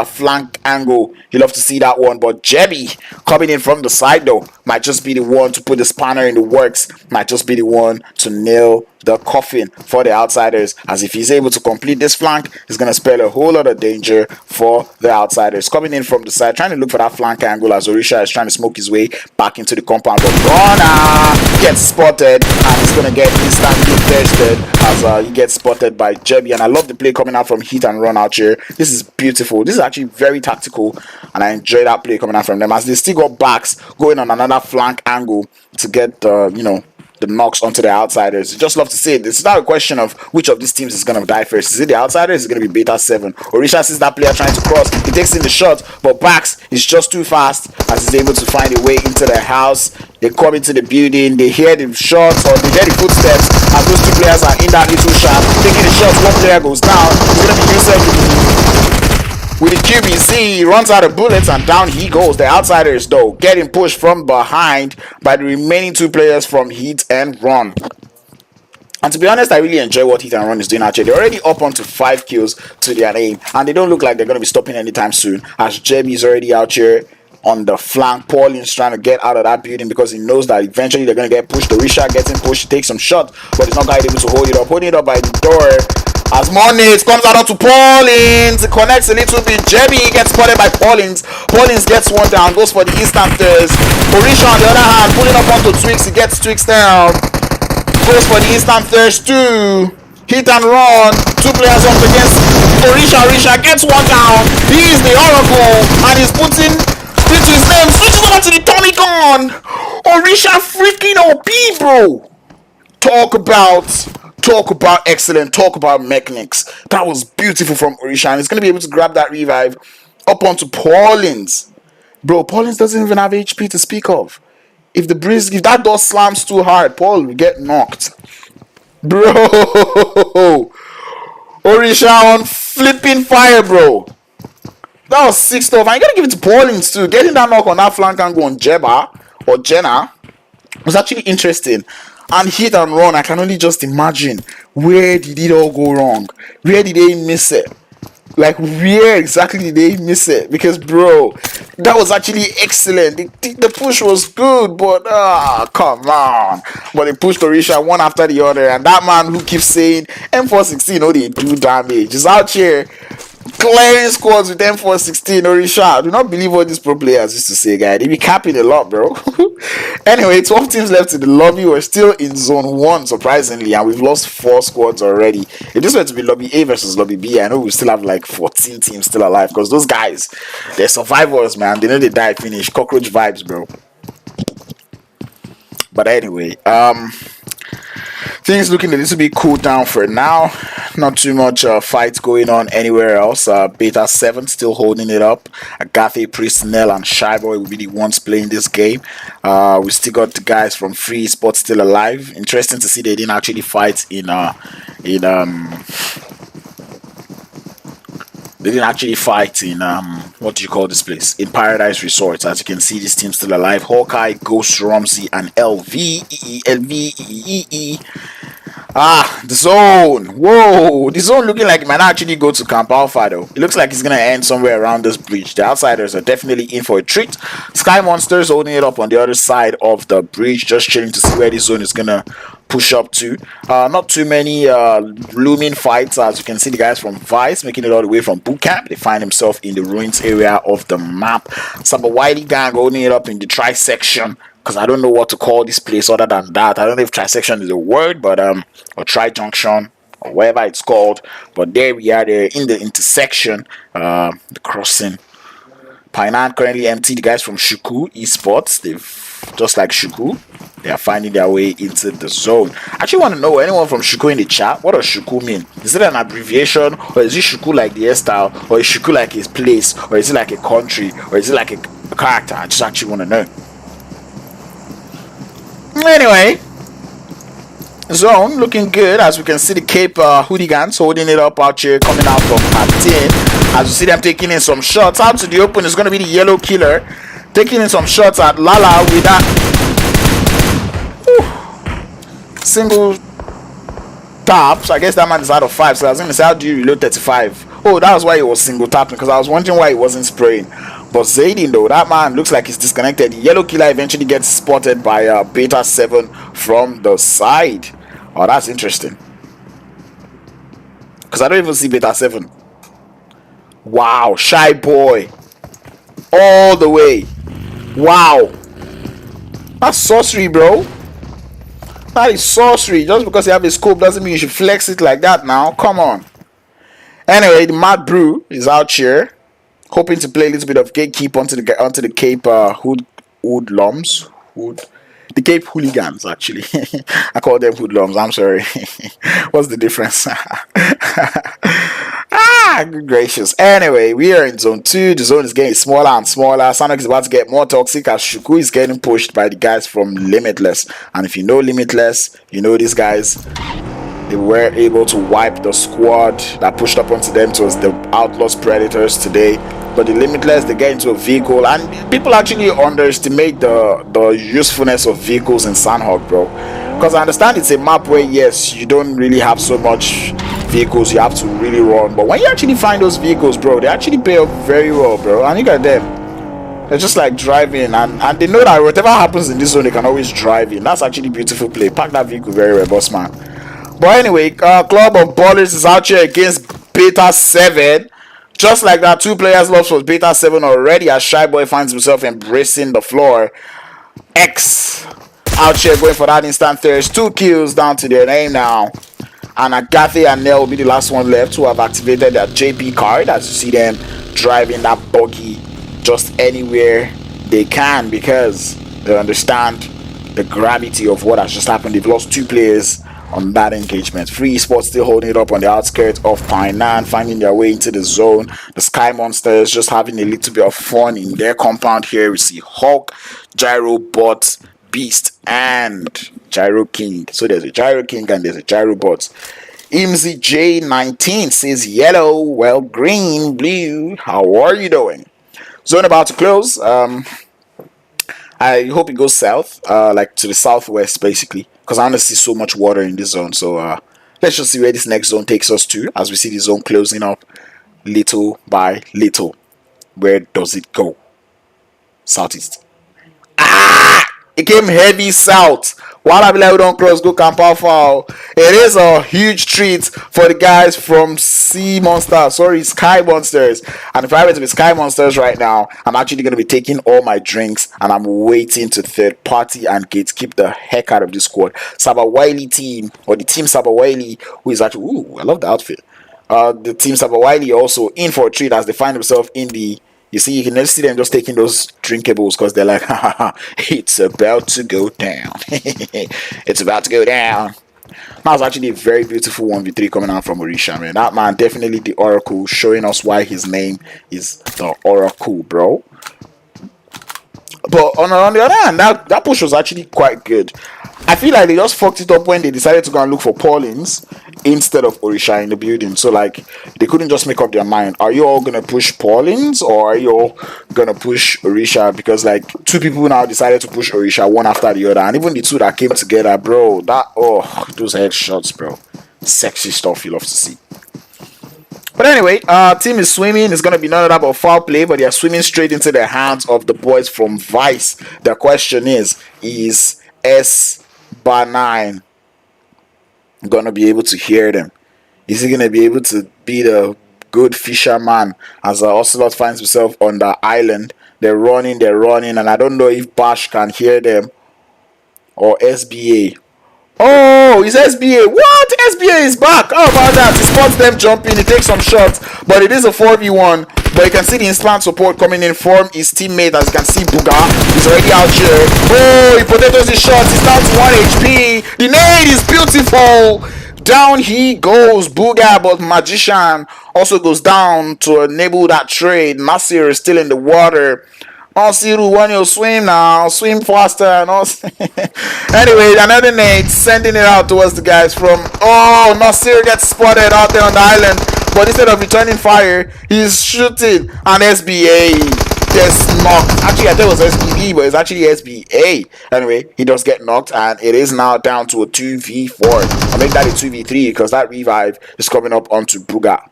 flank angle. You love to see that one, but Demi coming in from the side though might just be the one to put the spanner in the works, might just be the one to nail the coffin for the outsiders, as if he's able to complete this flank, he's going to spell a whole lot of danger for the outsiders. Coming in from the side, trying to look for that flank angle as Orisha is trying to smoke his way back into the compound, but Gunner gets spotted and he's going to get instantly thirsted as he gets spotted by Demi. And I love the play coming out from hit and run out here. This is beautiful. This is actually very tactical, and I enjoy that play coming out from them as they still got backs going on another flank angle to get the knocks onto the outsiders. You just love to see it. It's not a question of which of these teams is going to die first. Is it the outsiders? Is it going to be Beta 7? Orisha sees that player trying to cross. He takes in the shot, but backs is just too fast as he's able to find a way into the house. They come into the building. They hear the shots, or they hear the footsteps as those 2 players are in that little shop taking the shots. One player goes down. It's going to be Yusef with the QBC. He runs out of bullets and down he goes. The outsiders though getting pushed from behind by the remaining 2 players from hit and run. And to be honest, I really enjoy what hit and run is doing actually. They're already up onto 5 kills to their name, and they don't look like they're going to be stopping anytime soon, as Demi is already out here on the flank. Paulin's trying to get out of that building because he knows that eventually they're going to get pushed. Orisha gets in pushed, takes some shots, but he's not quite able to hold it up. Holding it up by the door as more nades comes out onto Paulins. It connects a little bit. Demi gets spotted by Paulins. Paulins gets one down, goes for the instant thirst. Orisha on the other hand pulling up onto Twix. He gets Twix down, goes for the instant thirst too. Hit and run. 2 players up against Orisha. Orisha gets one down. He is the Oracle, and he's putting into his name. Switches over to the Tommy gun. Orisha freaking OP, bro. Talk about excellent, talk about mechanics. That was beautiful from Orisha, and he's going to be able to grab that revive up onto Paulins. Bro, Paulins doesn't even have HP to speak of. If that door slams too hard, Paul will get knocked. Bro. Orisha on flipping fire, bro. That was 6-off. I gotta give it to Paulins too. Getting that knock on that flank angle on Jeba or Jenna was actually interesting. And hit and run, I can only just imagine where did it all go wrong? Where did they miss it? Like, where exactly did they miss it? Because, bro, that was actually excellent. The push was good, but come on. But they pushed Orisha one after the other, and that man who keeps saying M416, oh, they do damage, is out here clearing squads with M416 Orisha. Do not believe what these pro players used to say, guy. They be capping a lot, bro. Anyway, 12 teams left in the lobby. We're still in zone 1, surprisingly, and we've lost 4 squads already. If this were to be lobby A versus lobby B, I know we still have like 14 teams still alive, because those guys, they're survivors, man. They know they die finish. Cockroach vibes, bro. But anyway, things looking a little bit cool down for now. Not too much fight going on anywhere else. Beta 7 still holding it up. Agathe, Pristinel, and Shyboy will be the ones playing this game. We still got the guys from Free Esports still alive. Interesting to see they didn't actually fight they didn't actually fight in what do you call this place? In Paradise Resort. As you can see, this team's still alive. Hawkeye, Ghost, Rumsey, and LVEE. The zone. Whoa, the zone looking like it might not actually go to Camp Alpha though. It looks like it's gonna end somewhere around this bridge. The outsiders are definitely in for a treat. Sky Monsters holding it up on the other side of the bridge, just chilling to see where this zone is gonna push up to. Not too many looming fights. As you can see, the guys from Vice making it all the way from boot camp. They find themselves in the ruins area of the map. SABAWELI gang holding it up in the tri-section, because I don't know what to call this place other than that. I don't know if tri-section is a word, but or tri-junction or whatever it's called. But there we are, there in the intersection, the crossing. Painan currently empty. The guys from Shuku Esports, they've just like Shuku, they are finding their way into the zone. I actually want to know, anyone from Shuku in the chat, what does Shuku mean? Is it an abbreviation, or is it Shuku like the hairstyle, or is Shuku like his place, or is it like a country, or is it like a character? I just actually want to know. Anyway, zone looking good. As we can see, the Cape hooligans holding it up out here, coming out from part 10. As you see them taking in some shots out to the open, is going to be the yellow killer taking in some shots at Lala with that single taps. I guess that man is out of 5, so I was going to say, how do you reload 35? Oh, that was why he was single tapping, because I was wondering why he wasn't spraying. But Zaydin though, that man looks like he's disconnected. The yellow killer eventually gets spotted by Beta 7 from the side. Oh, that's interesting, because I don't even see Beta 7. Wow, Shy Boy all the way. Wow, that's sorcery, bro. That is sorcery. Just because you have a scope doesn't mean you should flex it like that now. Come on. Anyway, the Mad Brew is out here, hoping to play a little bit of gatekeep onto the Cape hoodlums. The Cape hooligans, actually. I call them hoodlums. I'm sorry. What's the difference? Good gracious. Anyway, we are in zone 2. The zone is getting smaller and smaller. Sanok is about to get more toxic as Shuku is getting pushed by the guys from Limitless. And if you know Limitless, you know these guys, they were able to wipe the squad that pushed up onto them towards the Outlaws Predators today. But the Limitless, they get into a vehicle, and people actually underestimate the usefulness of vehicles in Sandhawk, bro. Because I understand it's a map where, yes, you don't really have so much vehicles you have to really run, but when you actually find those vehicles, bro, they actually pay up very well, bro. And you got them, they're just like driving, and they know that whatever happens in this zone, they can always drive in. That's actually beautiful play. Pack that vehicle very well, boss man. But anyway, Club of Ballers is out here against Beta 7. Just like that, 2 players lost for Beta 7 already, as Shy Boy finds himself embracing the floor. X out here going for that instant thirst. 2 kills down to their name now. And Agathe and Nell will be the last one left who have activated their JP card, as you see them driving that buggy just anywhere they can, because they understand the gravity of what has just happened. They've lost 2 players on that engagement. Free Esports still holding it up on the outskirts of Painan, finding their way into the zone. The Sky Monsters just having a little bit of fun in their compound here. We see Hawk, Gyro, Bot, Beast, and Gyro King. So there's a Gyro King and there's a Gyro Bot. IMSI J19 says yellow, well, green, blue. How are you doing? Zone about to close. I hope it goes south, like to the southwest, basically, because I want to see so much water in this zone. So let's just see where this next zone takes us to as we see the zone closing up little by little. Where does it go? Southeast. It came heavy south. While I be like, we don't cross, go camp foul. It is a huge treat for the guys from Sky Monsters. And if I were to be Sky Monsters right now, I'm actually going to be taking all my drinks and I'm waiting to third party and gatekeep the heck out of this squad. SABAWELI team, or the team SABAWELI, who is actually, ooh, I love the outfit. The team SABAWELI also in for a treat as they find themselves in the. You see, you can see them just taking those drinkables because they're like, ha ha ha, it's about to go down. It's about to go down. That was actually a very beautiful 1v3 coming out from Orisha, man. That man, definitely the Oracle, showing us why his name is the Oracle, bro. But on the other hand, that push was actually quite good. I feel like they just fucked it up when they decided to go and look for Paulins instead of Orisha in the building. So like they couldn't just make up their mind. Are you all gonna push Paulins or are you all gonna push Orisha? Because like two people now decided to push Orisha one after the other, and even the two that came together, bro. Those headshots, bro. Sexy stuff you love to see. But anyway, team is swimming. It's going to be none of that but foul play, but they are swimming straight into the hands of the boys from Vice. The question is SBAW9 going to be able to hear them? Is he going to be able to be the good fisherman as Ocelot finds himself on the island? They're running, and I don't know if Bash can hear them or SBA. Oh, it's SBA. What? SBA is back. How about that? He spots them jumping. He takes some shots, but it is a 4v1. But you can see the instant support coming in from his teammate. As you can see, Booga is already out here. Oh, he potatoes his shots. He's down to 1 HP. The nade is beautiful. Down he goes, Booga, but Magician also goes down to enable that trade. Nasir is still in the water. Siru, when you swim now, swim faster and all. Anyway, another nade sending it out towards the guys from. Oh, Nasir gets spotted out there on the island, but instead of returning fire, he's shooting an SBA. Gets knocked. Actually, I thought it was SBB, but it's actually SBA. Anyway, he does get knocked, and it is now down to a 2v4. I'll make that a 2v3 because that revive is coming up onto Booga.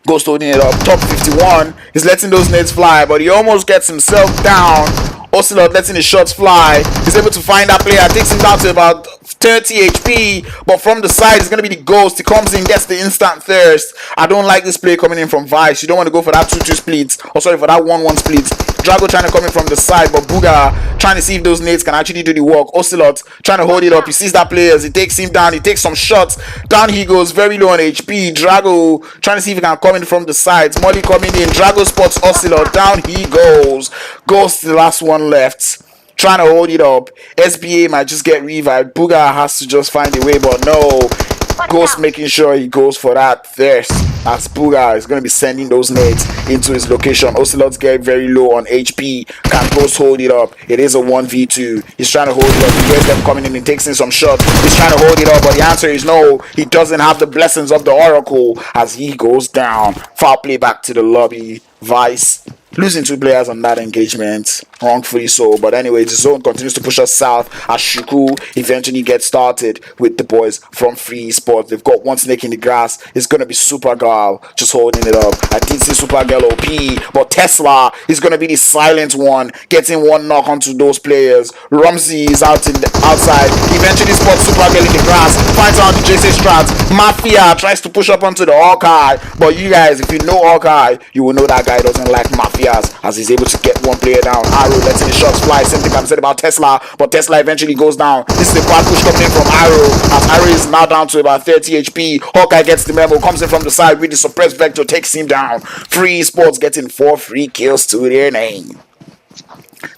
Ghost holding it up, top 51. He's letting those nades fly, but he almost gets himself down. Ocelot letting his shots fly. He's able to find that player, takes him down to about 30 HP, but from the side it's going to be the Ghost. He comes in, gets the instant thirst. I don't like this play coming in from Vice. You don't want to go for that 2-2 split, or sorry, for that 1-1 split. Drago trying to come in from the side, but Booga trying to see if those nades can actually do the work. Ocelot trying to hold it up. He sees that player, he takes him down, he takes some shots. Down he goes, very low on HP. Drago trying to see if he can come in from the sides. Molly coming in. Drago spots Ocelot. Down he goes. Goes to the last one left. Trying to hold it up. SBA might just get revived. Booga has to just find a way, but no. Ghost making sure he goes for that thirst as Booga is going to be sending those nades into his location. Ocelot's get very low on HP. Can Ghost hold it up? It is a 1v2. He's trying to hold it up. He hears them coming in and takes in some shots. He's trying to hold it up, but the answer is no. He doesn't have the blessings of the Oracle as he goes down. Foul play back to the lobby. Vice losing 2 players on that engagement, wrongfully so. But anyway, the zone continues to push us south as Shuku eventually gets started with the boys from Free Esports. They've got one snake in the grass. It's going to be Supergirl just holding it up. I did see Supergirl OP, but Tesla is going to be the silent one, getting one knock onto those players. Rumsey is out in the outside. Eventually spots Supergirl in the grass, finds out the JC strats. Mafia tries to push up onto the Hawkeye, but you guys, if you know Hawkeye, you will know that guy doesn't like Mafia. As he's able to get one player down. Arrow letting the shots fly. Same thing I'm said about Tesla, but Tesla eventually goes down. This is a bad push coming in from Arrow, as Arrow is now down to about 30 HP. Hawkeye gets the memo, comes in from the side with the suppressed vector, takes him down. Free Esports getting 4 free kills to their name.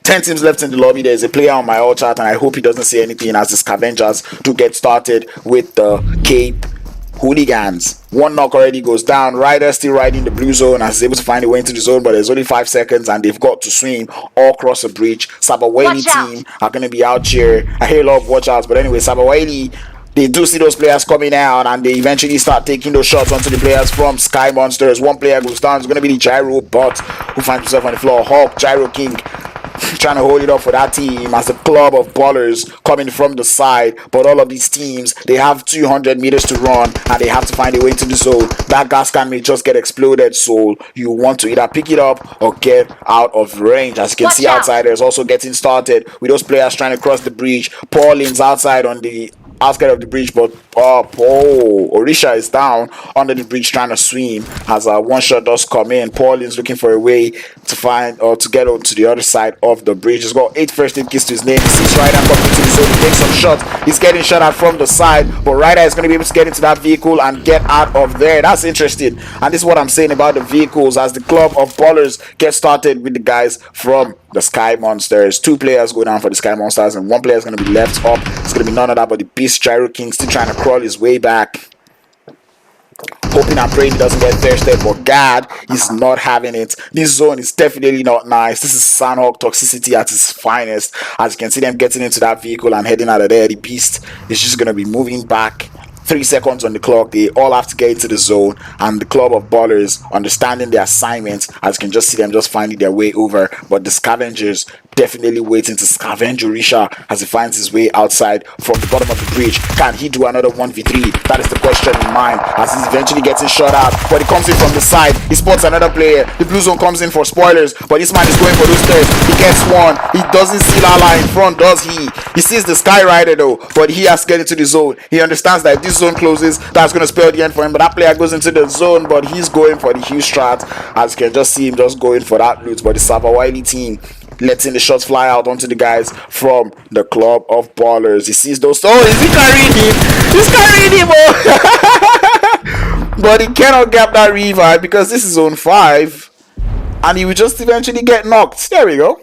10 teams left in the lobby. There's a player on my all chat, and I hope he doesn't say anything as the scavengers do get started with the Cape Hooligans. One knock already goes down. Ryder still riding the blue zone as he's able to find a way into the zone, but there's only 5 seconds and they've got to swim all across the bridge. Sabaweli team are going to be out here. I hear a lot of watch outs, but anyway, Sabaweli, they do see those players coming out and they eventually start taking those shots onto the players from Sky Monsters. One player goes down. It's going to be the Gyro Bot who finds himself on the floor. Hawk, Gyro King trying to hold it up for that team as the club of ballers coming from the side. But all of these teams, they have 200 meters to run and they have to find a way into the zone. That gas can may just get exploded, so you want to either pick it up or get out of range. As you can see, outsiders also getting started with those players trying to cross the bridge. Pauline's outside on the outskirts of the bridge, but Orisha is down under the bridge trying to swim as one shot does come in. Pauline's looking for a way to find or to get onto the other side of the bridge. He's got 8 first aid kits to his name. He sees Ryder coming into the zone. He takes some shots. He's getting shot at from the side, but Ryder is going to be able to get into that vehicle and get out of there. That's interesting, and this is what I'm saying about the vehicles as the club of ballers get started with the guys from the Sky Monsters. 2 players go down for the Sky Monsters and 1 player is going to be left up. It's going to be none of that but the Beast Gyro King still trying to crawl his way back, hoping and praying he doesn't get thirsted, but God is not having it. This zone is definitely not nice. This is Sandhawk toxicity at its finest. As you can see them getting into that vehicle and heading out of there. The Beast is just going to be moving back. 3 seconds on the clock. They all have to get into the zone, and the club of ballers understanding their assignments, as you can just see them just finding their way over. But the scavengers definitely waiting to scavenge Orisha as he finds his way outside from the bottom of the bridge. Can he do another 1v3? That is the question in mind as he's eventually getting shot out, but he comes in from the side. He spots another player. The blue zone comes in for spoilers, but this man is going for those stairs. He gets one. He doesn't see Lala in front, does he? He sees the Sky Rider though, but he has to get into the zone. He understands that if this zone closes, that's going to spell the end for him, but that player goes into the zone, but he's going for the huge strat. As you can just see him just going for that loot, but the Sabaweli team letting the shots fly out onto the guys from the club of ballers. He sees those. Oh, is he carrying him? He's carrying him. Oh. But he cannot get that revive because this is zone 5 and he will just eventually get knocked. There we go.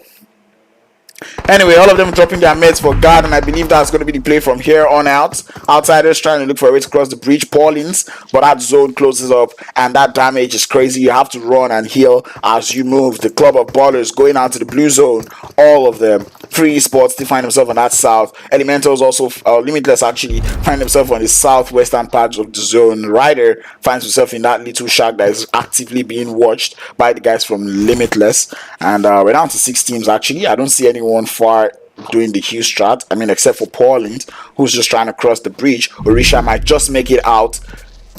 Anyway, all of them dropping their meds for guard, and I believe that's going to be the play from here on out. Outsiders trying to look for a way to cross the bridge. Paulins, but that zone closes up and that damage is crazy. You have to run and heal as you move. The club of ballers going out to the blue zone. All of them. Free Esports still find himself on that south. Elementals also, Limitless actually find himself on the southwestern part of the zone. Ryder finds himself in that little shack that is actively being watched by the guys from Limitless. And we're down to 6 teams actually. I don't see anyone far doing the huge strat. I mean, except for Pauline, who's just trying to cross the bridge. Orisha might just make it out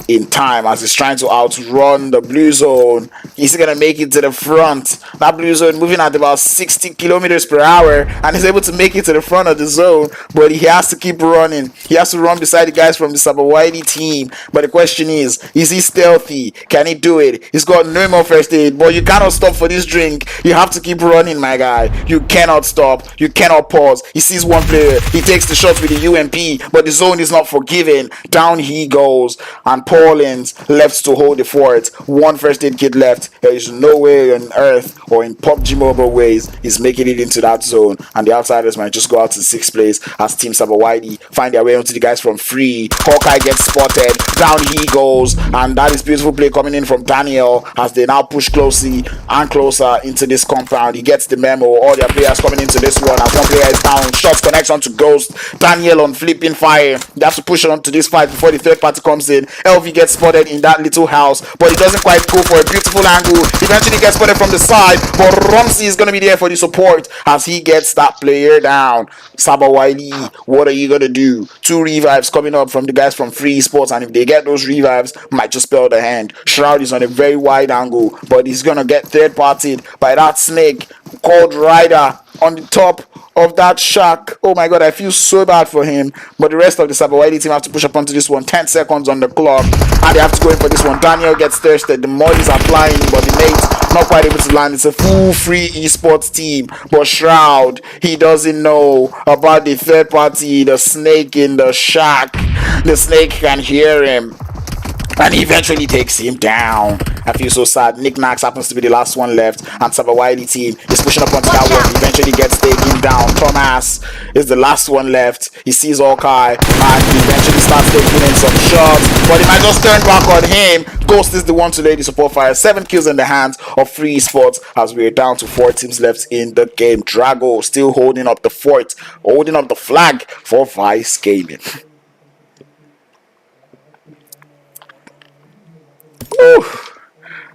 in time as he's trying to outrun the blue zone. He's gonna make it to the front. That blue zone moving at about 60 kilometers per hour, and he's able to make it to the front of the zone, but he has to keep running. He has to run beside the guys from the Sabaweli team. But the question is he stealthy? Can he do it? He's got no more first aid, but you cannot stop for this drink. You have to keep running, my guy. You cannot stop. You cannot pause. He sees one player. He takes the shots with the UMP, but the zone is not forgiving. Down he goes, and Paulins left to hold the fort. 1 first aid kit left. There is no way on earth or in PUBG mobile ways he's making it into that zone, and the outsiders might just go out to 6th place as Team Sabaweli find their way onto the guys from Free. Hawkeye gets spotted. Down he goes, and that is beautiful play coming in from Daniel as they now push closely and closer into this compound. He gets the memo. All their players coming into this one as one player is down. Shots connects onto Ghost. Daniel on flipping fire. They have to push on to this fight before the third party comes in. LV gets spotted in that little house, but he doesn't quite go for a beautiful angle. Eventually gets spotted from the side, but Rumsey is going to be there for the support as he gets that player down. Sabaweli, what are you going to do? 2 revives coming up from the guys from Free Esports, and if they get those revives, might just spell the hand. Shroud is on a very wide angle, but he's going to get third partied by that snake called Ryder on the top of that shack. Oh my god, I feel so bad for him. But the rest of the Sabaweli team have to push up onto this one. 10 seconds on the clock, and they have to go in for this one. Daniel gets thirsted. The mollies are flying, but the mate's not quite able to land. It's a full Free Esports team, but Shroud, he doesn't know about the third party, the snake in the shack. The snake can hear him, and he eventually takes him down. I feel so sad. Nick Nax happens to be the last one left, and Sabaweli team is pushing up onto that one. He eventually gets taken down. Thomas Is the last one left. He sees OPPAI and he eventually starts taking in some shots, but he might just turn back on him. Ghost is the one to lay the support fire. 7 kills in the hands of Free Esports as we're down to 4 teams left in the game. Drago still holding up the fort, holding up the flag for Vice Gaming. Ooh,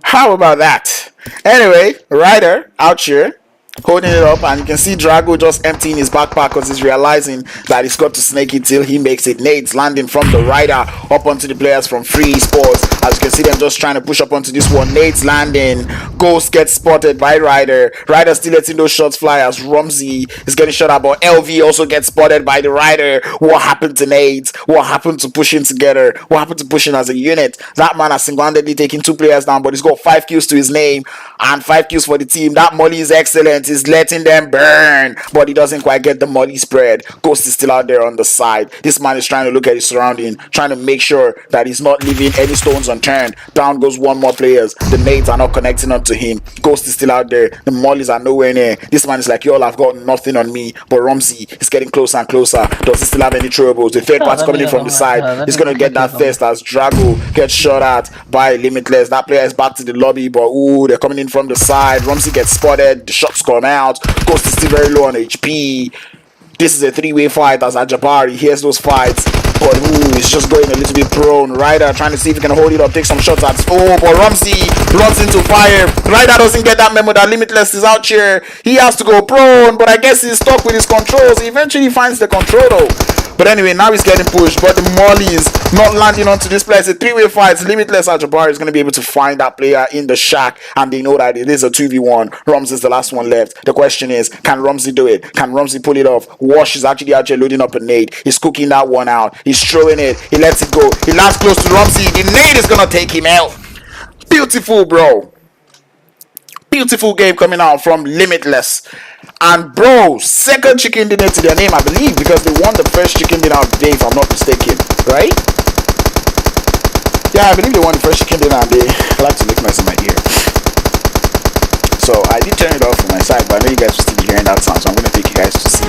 how about that? Anyway, Ryder out here holding it up, and you can see Drago just emptying his backpack because he's realizing that he's got to snake it till he makes it. Nades landing from the Ryder up onto the players from Free Esports. As you can see them just trying to push up onto this one. Nades landing. Ghost gets spotted by Ryder. Ryder still letting those shots fly as Rumsey is getting shot at, but LV also gets spotted by the Ryder. What happened to Nades? What happened to pushing together? What happened to pushing as a unit? That man has single-handedly taken 2 players down, but he's got 5 kills to his name and 5 kills for the team. That molly is excellent. Is letting them burn, but he doesn't quite get the molly spread. Ghost is still out there on the side. This man is trying to look at his surrounding, trying to make sure that he's not leaving any stones unturned. Down goes one more players. The nades are not connecting onto him. Ghost is still out there. The mollies are nowhere near. This man is like, yo, I've got nothing on me. But Rumsey is getting closer and closer. Does he still have any troubles? The third party coming in from the side. He's gonna get that first as Drago gets shot at by Limitless. That player is back to the lobby, but ooh, they're coming in from the side. Rumsey gets spotted. The shots come out. Ghost is still very low on HP. This is a 3-way fight as Ajabari hears those fights, but ooh, he's just going a little bit prone. Ryder trying to see if he can hold it up, take some shots at. Oh, but Rumsey runs into fire. Ryder doesn't get that memo that Limitless is out here. He has to go prone, but I guess he's stuck with his controls. He eventually finds the control though. But anyway, now he's getting pushed, but the molly is not landing onto this player. It's a 3-way fight. Limitless Ajabari is going to be able to find that player in the shack, and they know that it is a 2v1. Rums is the last one left. The question is, can Rumsey do it? Can Rumsey pull it off? Wash is actually out here loading up a nade. He's cooking that one out. He's throwing it. He lets it go. He lands close to Rumsey. The nade is going to take him out. Beautiful, bro. Beautiful game coming out from Limitless. And bro, second chicken dinner to their name, I believe, because they won the first chicken dinner of the day, if I'm not mistaken, right? Yeah, I believe they won the first chicken dinner, and they like to make noise in my ear. So I did turn it off from my side, but I know you guys will still be hearing that sound, so I'm going to take you guys to see.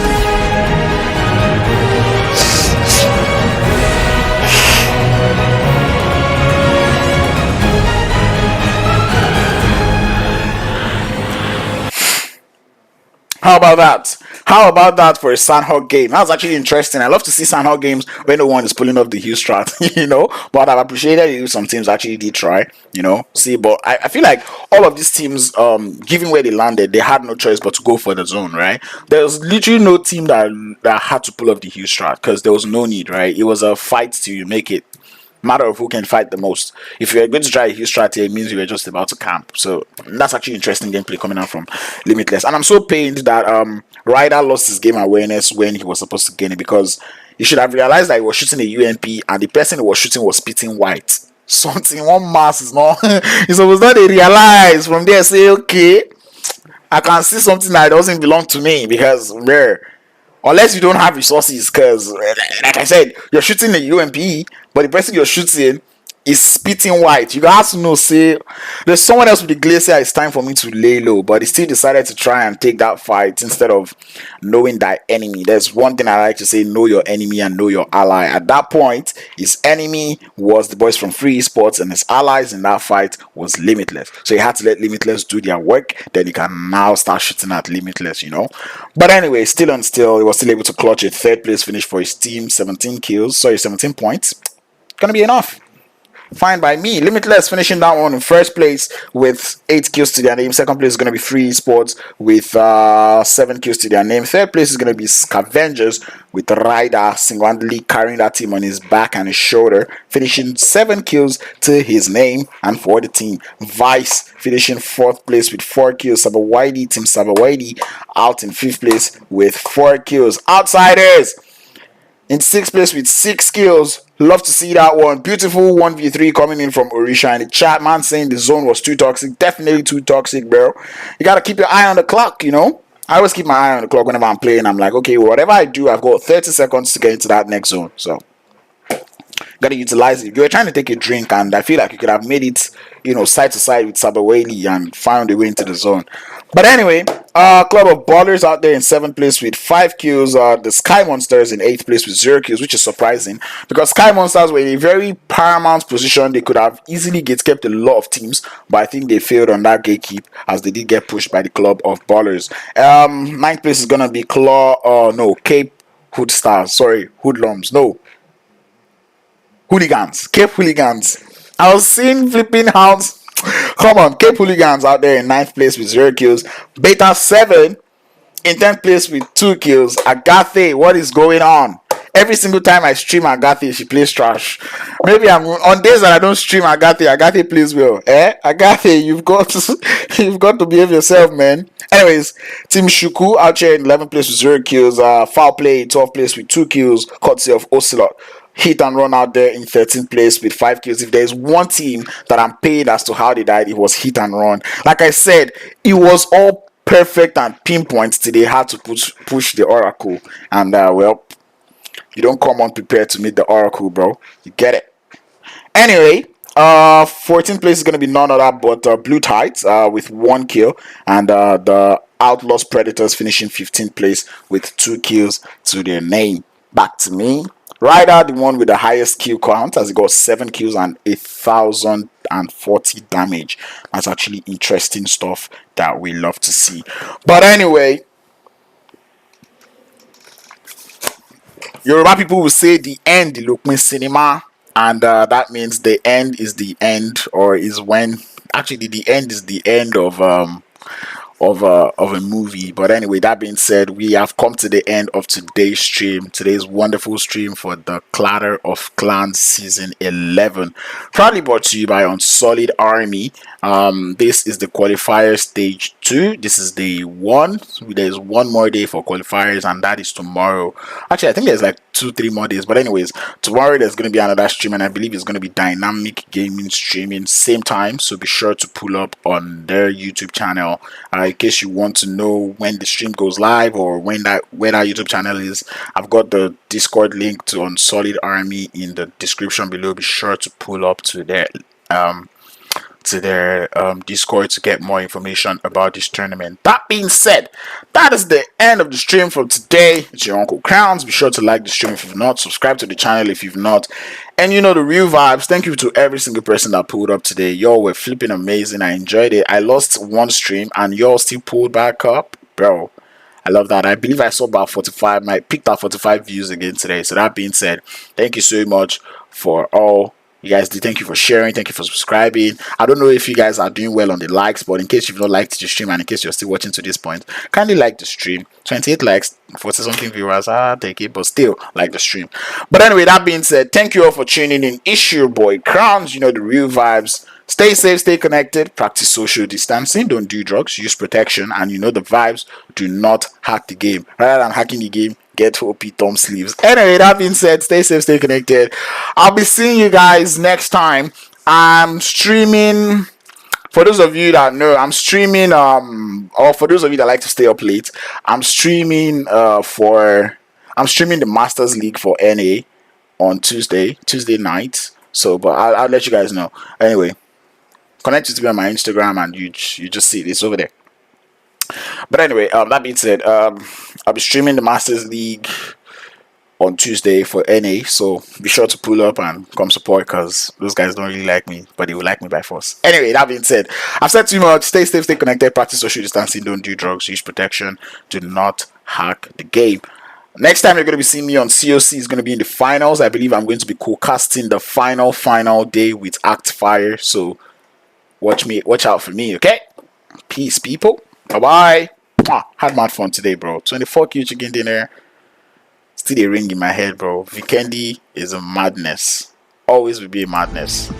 How about that? How about that for a Sandhog game? That was actually interesting. I love to see Sandhog games when no one is pulling up the Hugh Strat, you know. But I've appreciated it. Some teams actually did try, you know. See, but I feel like all of these teams, given where they landed, they had no choice but to go for the zone, right? There was literally no team that had to pull up the Hugh Strat because there was no need, right? It was a fight to make it. Matter of who can fight the most. If you're going to try a huge strategy, it means you were just about to camp. So that's actually interesting gameplay coming out from Limitless. And I'm so pained that Ryder lost his game awareness when he was supposed to gain it, because he should have realized that he was shooting a UMP and the person he was shooting was spitting white. Something, one mass is not. He's supposed not to realize from there, say, okay, I can see something that doesn't belong to me, because where. Unless you don't have resources, because like I said, you're shooting a UMP, but the person you're shooting is spitting white. You have to know, say, there's someone else with the glacier. It's time for me to lay low, but he still decided to try and take that fight instead of knowing that enemy. There's one thing I like to say: know your enemy and know your ally. At that point, his enemy was the boys from Free Esports, and his allies in that fight was Limitless. So he had to let Limitless do their work. Then he can now start shooting at Limitless, you know. But anyway, still on still, he was still able to clutch a 3rd place finish for his team. 17 points. Gonna be enough. Fine by me. Limitless finishing that one in 1st place with 8 kills to their name. 2nd place is going to be Free Esports with 7 kills to their name. 3rd place is going to be Scavengers with Ryder single-handedly carrying that team on his back and his shoulder, finishing 7 kills to his name and for the team. Vice finishing 4th place with 4 kills. SABAWELI, Team SABAWELI out in 5th place with 4 kills. Outsiders in 6th place with 6 kills. Love to see that one. Beautiful 1v3 coming in from Orisha in the chat, man, saying the zone was too toxic. Definitely too toxic, bro. You gotta keep your eye on the clock, you know. I always keep my eye on the clock whenever I'm playing. I'm like, okay, whatever I do, I've got 30 seconds to get into that next zone. So gotta utilize it. You were trying to take a drink, and I feel like you could have made it, you know, side to side with SABAWELI and found a way into the zone. But anyway, club of ballers out there in 7th place with 5 kills. The Sky Monsters in 8th place with 0 kills, which is surprising because Sky Monsters were in a very paramount position. They could have easily gatekept a lot of teams, but I think they failed on that gatekeep as they did get pushed by the club of ballers. 9th place is gonna be Cape Hood Stars. Sorry, Hoodlums. No, Hooligans. Cape Hooligans. I was seeing flipping hounds. Come on, Cape Hooligans out there in 9th place with 0 kills. Beta 7 in 10th place with 2 kills. Agathe, what is going on? Every single time I stream Agathe, she plays trash. Maybe I'm on days that I don't stream Agathe. Agathe plays well. Agathe, you've got to behave yourself, man. Anyways, Team Shuku out here in 11th place with 0 kills. Foul Play in 12th place with 2 kills, courtesy of Ocelot. Hit and Run out there in 13th place with 5 kills. If there's one team that I'm paid as to how they died, it was Hit and Run. Like I said, it was all perfect and pinpoint till they had to push the Oracle. And well, you don't come unprepared to meet the Oracle, bro. You get it. Anyway, 14th place is going to be none other but Blue Tides with 1 kill. And the Outlaws Predators finishing 15th place with 2 kills to their name. Back to me. Ryder, the one with the highest kill count, as he got 7 kills and 1,040 damage. That's actually interesting stuff that we love to see. But anyway, Yoruba people will say the end, the Lokman cinema, and that means the end is the end, or is when actually the end is the end of a movie. But anyway, that being said, we have come to the end of today's wonderful stream for the Clatter of Clans season 11, proudly brought to you by Unsullied Army. This is the qualifier stage 2. This is day 1. There's one more day for qualifiers, and that is tomorrow. Actually, I think there's like 2-3 more days, but anyways, tomorrow there's going to be another stream, and I believe it's going to be dynamic gaming streaming same time, so be sure to pull up on their YouTube channel in case you want to know when the stream goes live or where that YouTube channel is. I've got the Discord link to Unsullied Army in the description below. Be sure to pull up to their Discord to get more information about this tournament. That being said, that is the end of the stream for today. It's your Uncle Crowns. Be sure to like the stream if you've not, subscribe to the channel if you've not, and you know the real vibes. Thank you to every single person that pulled up today. Y'all were flipping amazing. I enjoyed it. I lost one stream and y'all still pulled back up, bro. I love that. I believe I saw about 45. I picked up 45 views again today. So that being said, thank you so much for all you guys did. Thank you for sharing. Thank you for subscribing. I don't know if you guys are doing well on the likes, but in case you've not liked the stream and in case you're still watching to this point, kindly like the stream. 28 likes, 40 something viewers. Take it, but still like the stream. But anyway, that being said, thank you all for tuning in. It's your boy Crowns. You know the real vibes. Stay safe, stay connected, practice social distancing, don't do drugs, use protection, and you know the vibes. Do not hack the game. Rather than hacking the game, get OP thumb sleeves. Anyway, that being said, stay safe, stay connected. I'll be seeing you guys next time. I'm streaming. For those of you that know, I'm streaming. Or for those of you that like to stay up late, I'm streaming. I'm streaming the Masters League for NA on Tuesday night. So, but I'll let you guys know. Anyway, connect to me on my Instagram, and you just see it. It's over there. But anyway, that being said, I'll be streaming the Masters League on Tuesday for NA, so be sure to pull up and come support, because those guys don't really like me, but they will like me by force. Anyway, that being said, I've said too much. Stay safe, stay connected, practice social distancing, don't do drugs, use protection, do not hack the game. Next time you're going to be seeing me on COC is going to be in the finals. I believe I'm going to be co-casting the final day with Act Fire, so watch out for me, okay? Peace, people. Bye bye. Had mad fun today, bro. 24 Q chicken dinner. Still a ring in my head, bro. Vikendi is a madness. Always will be a madness.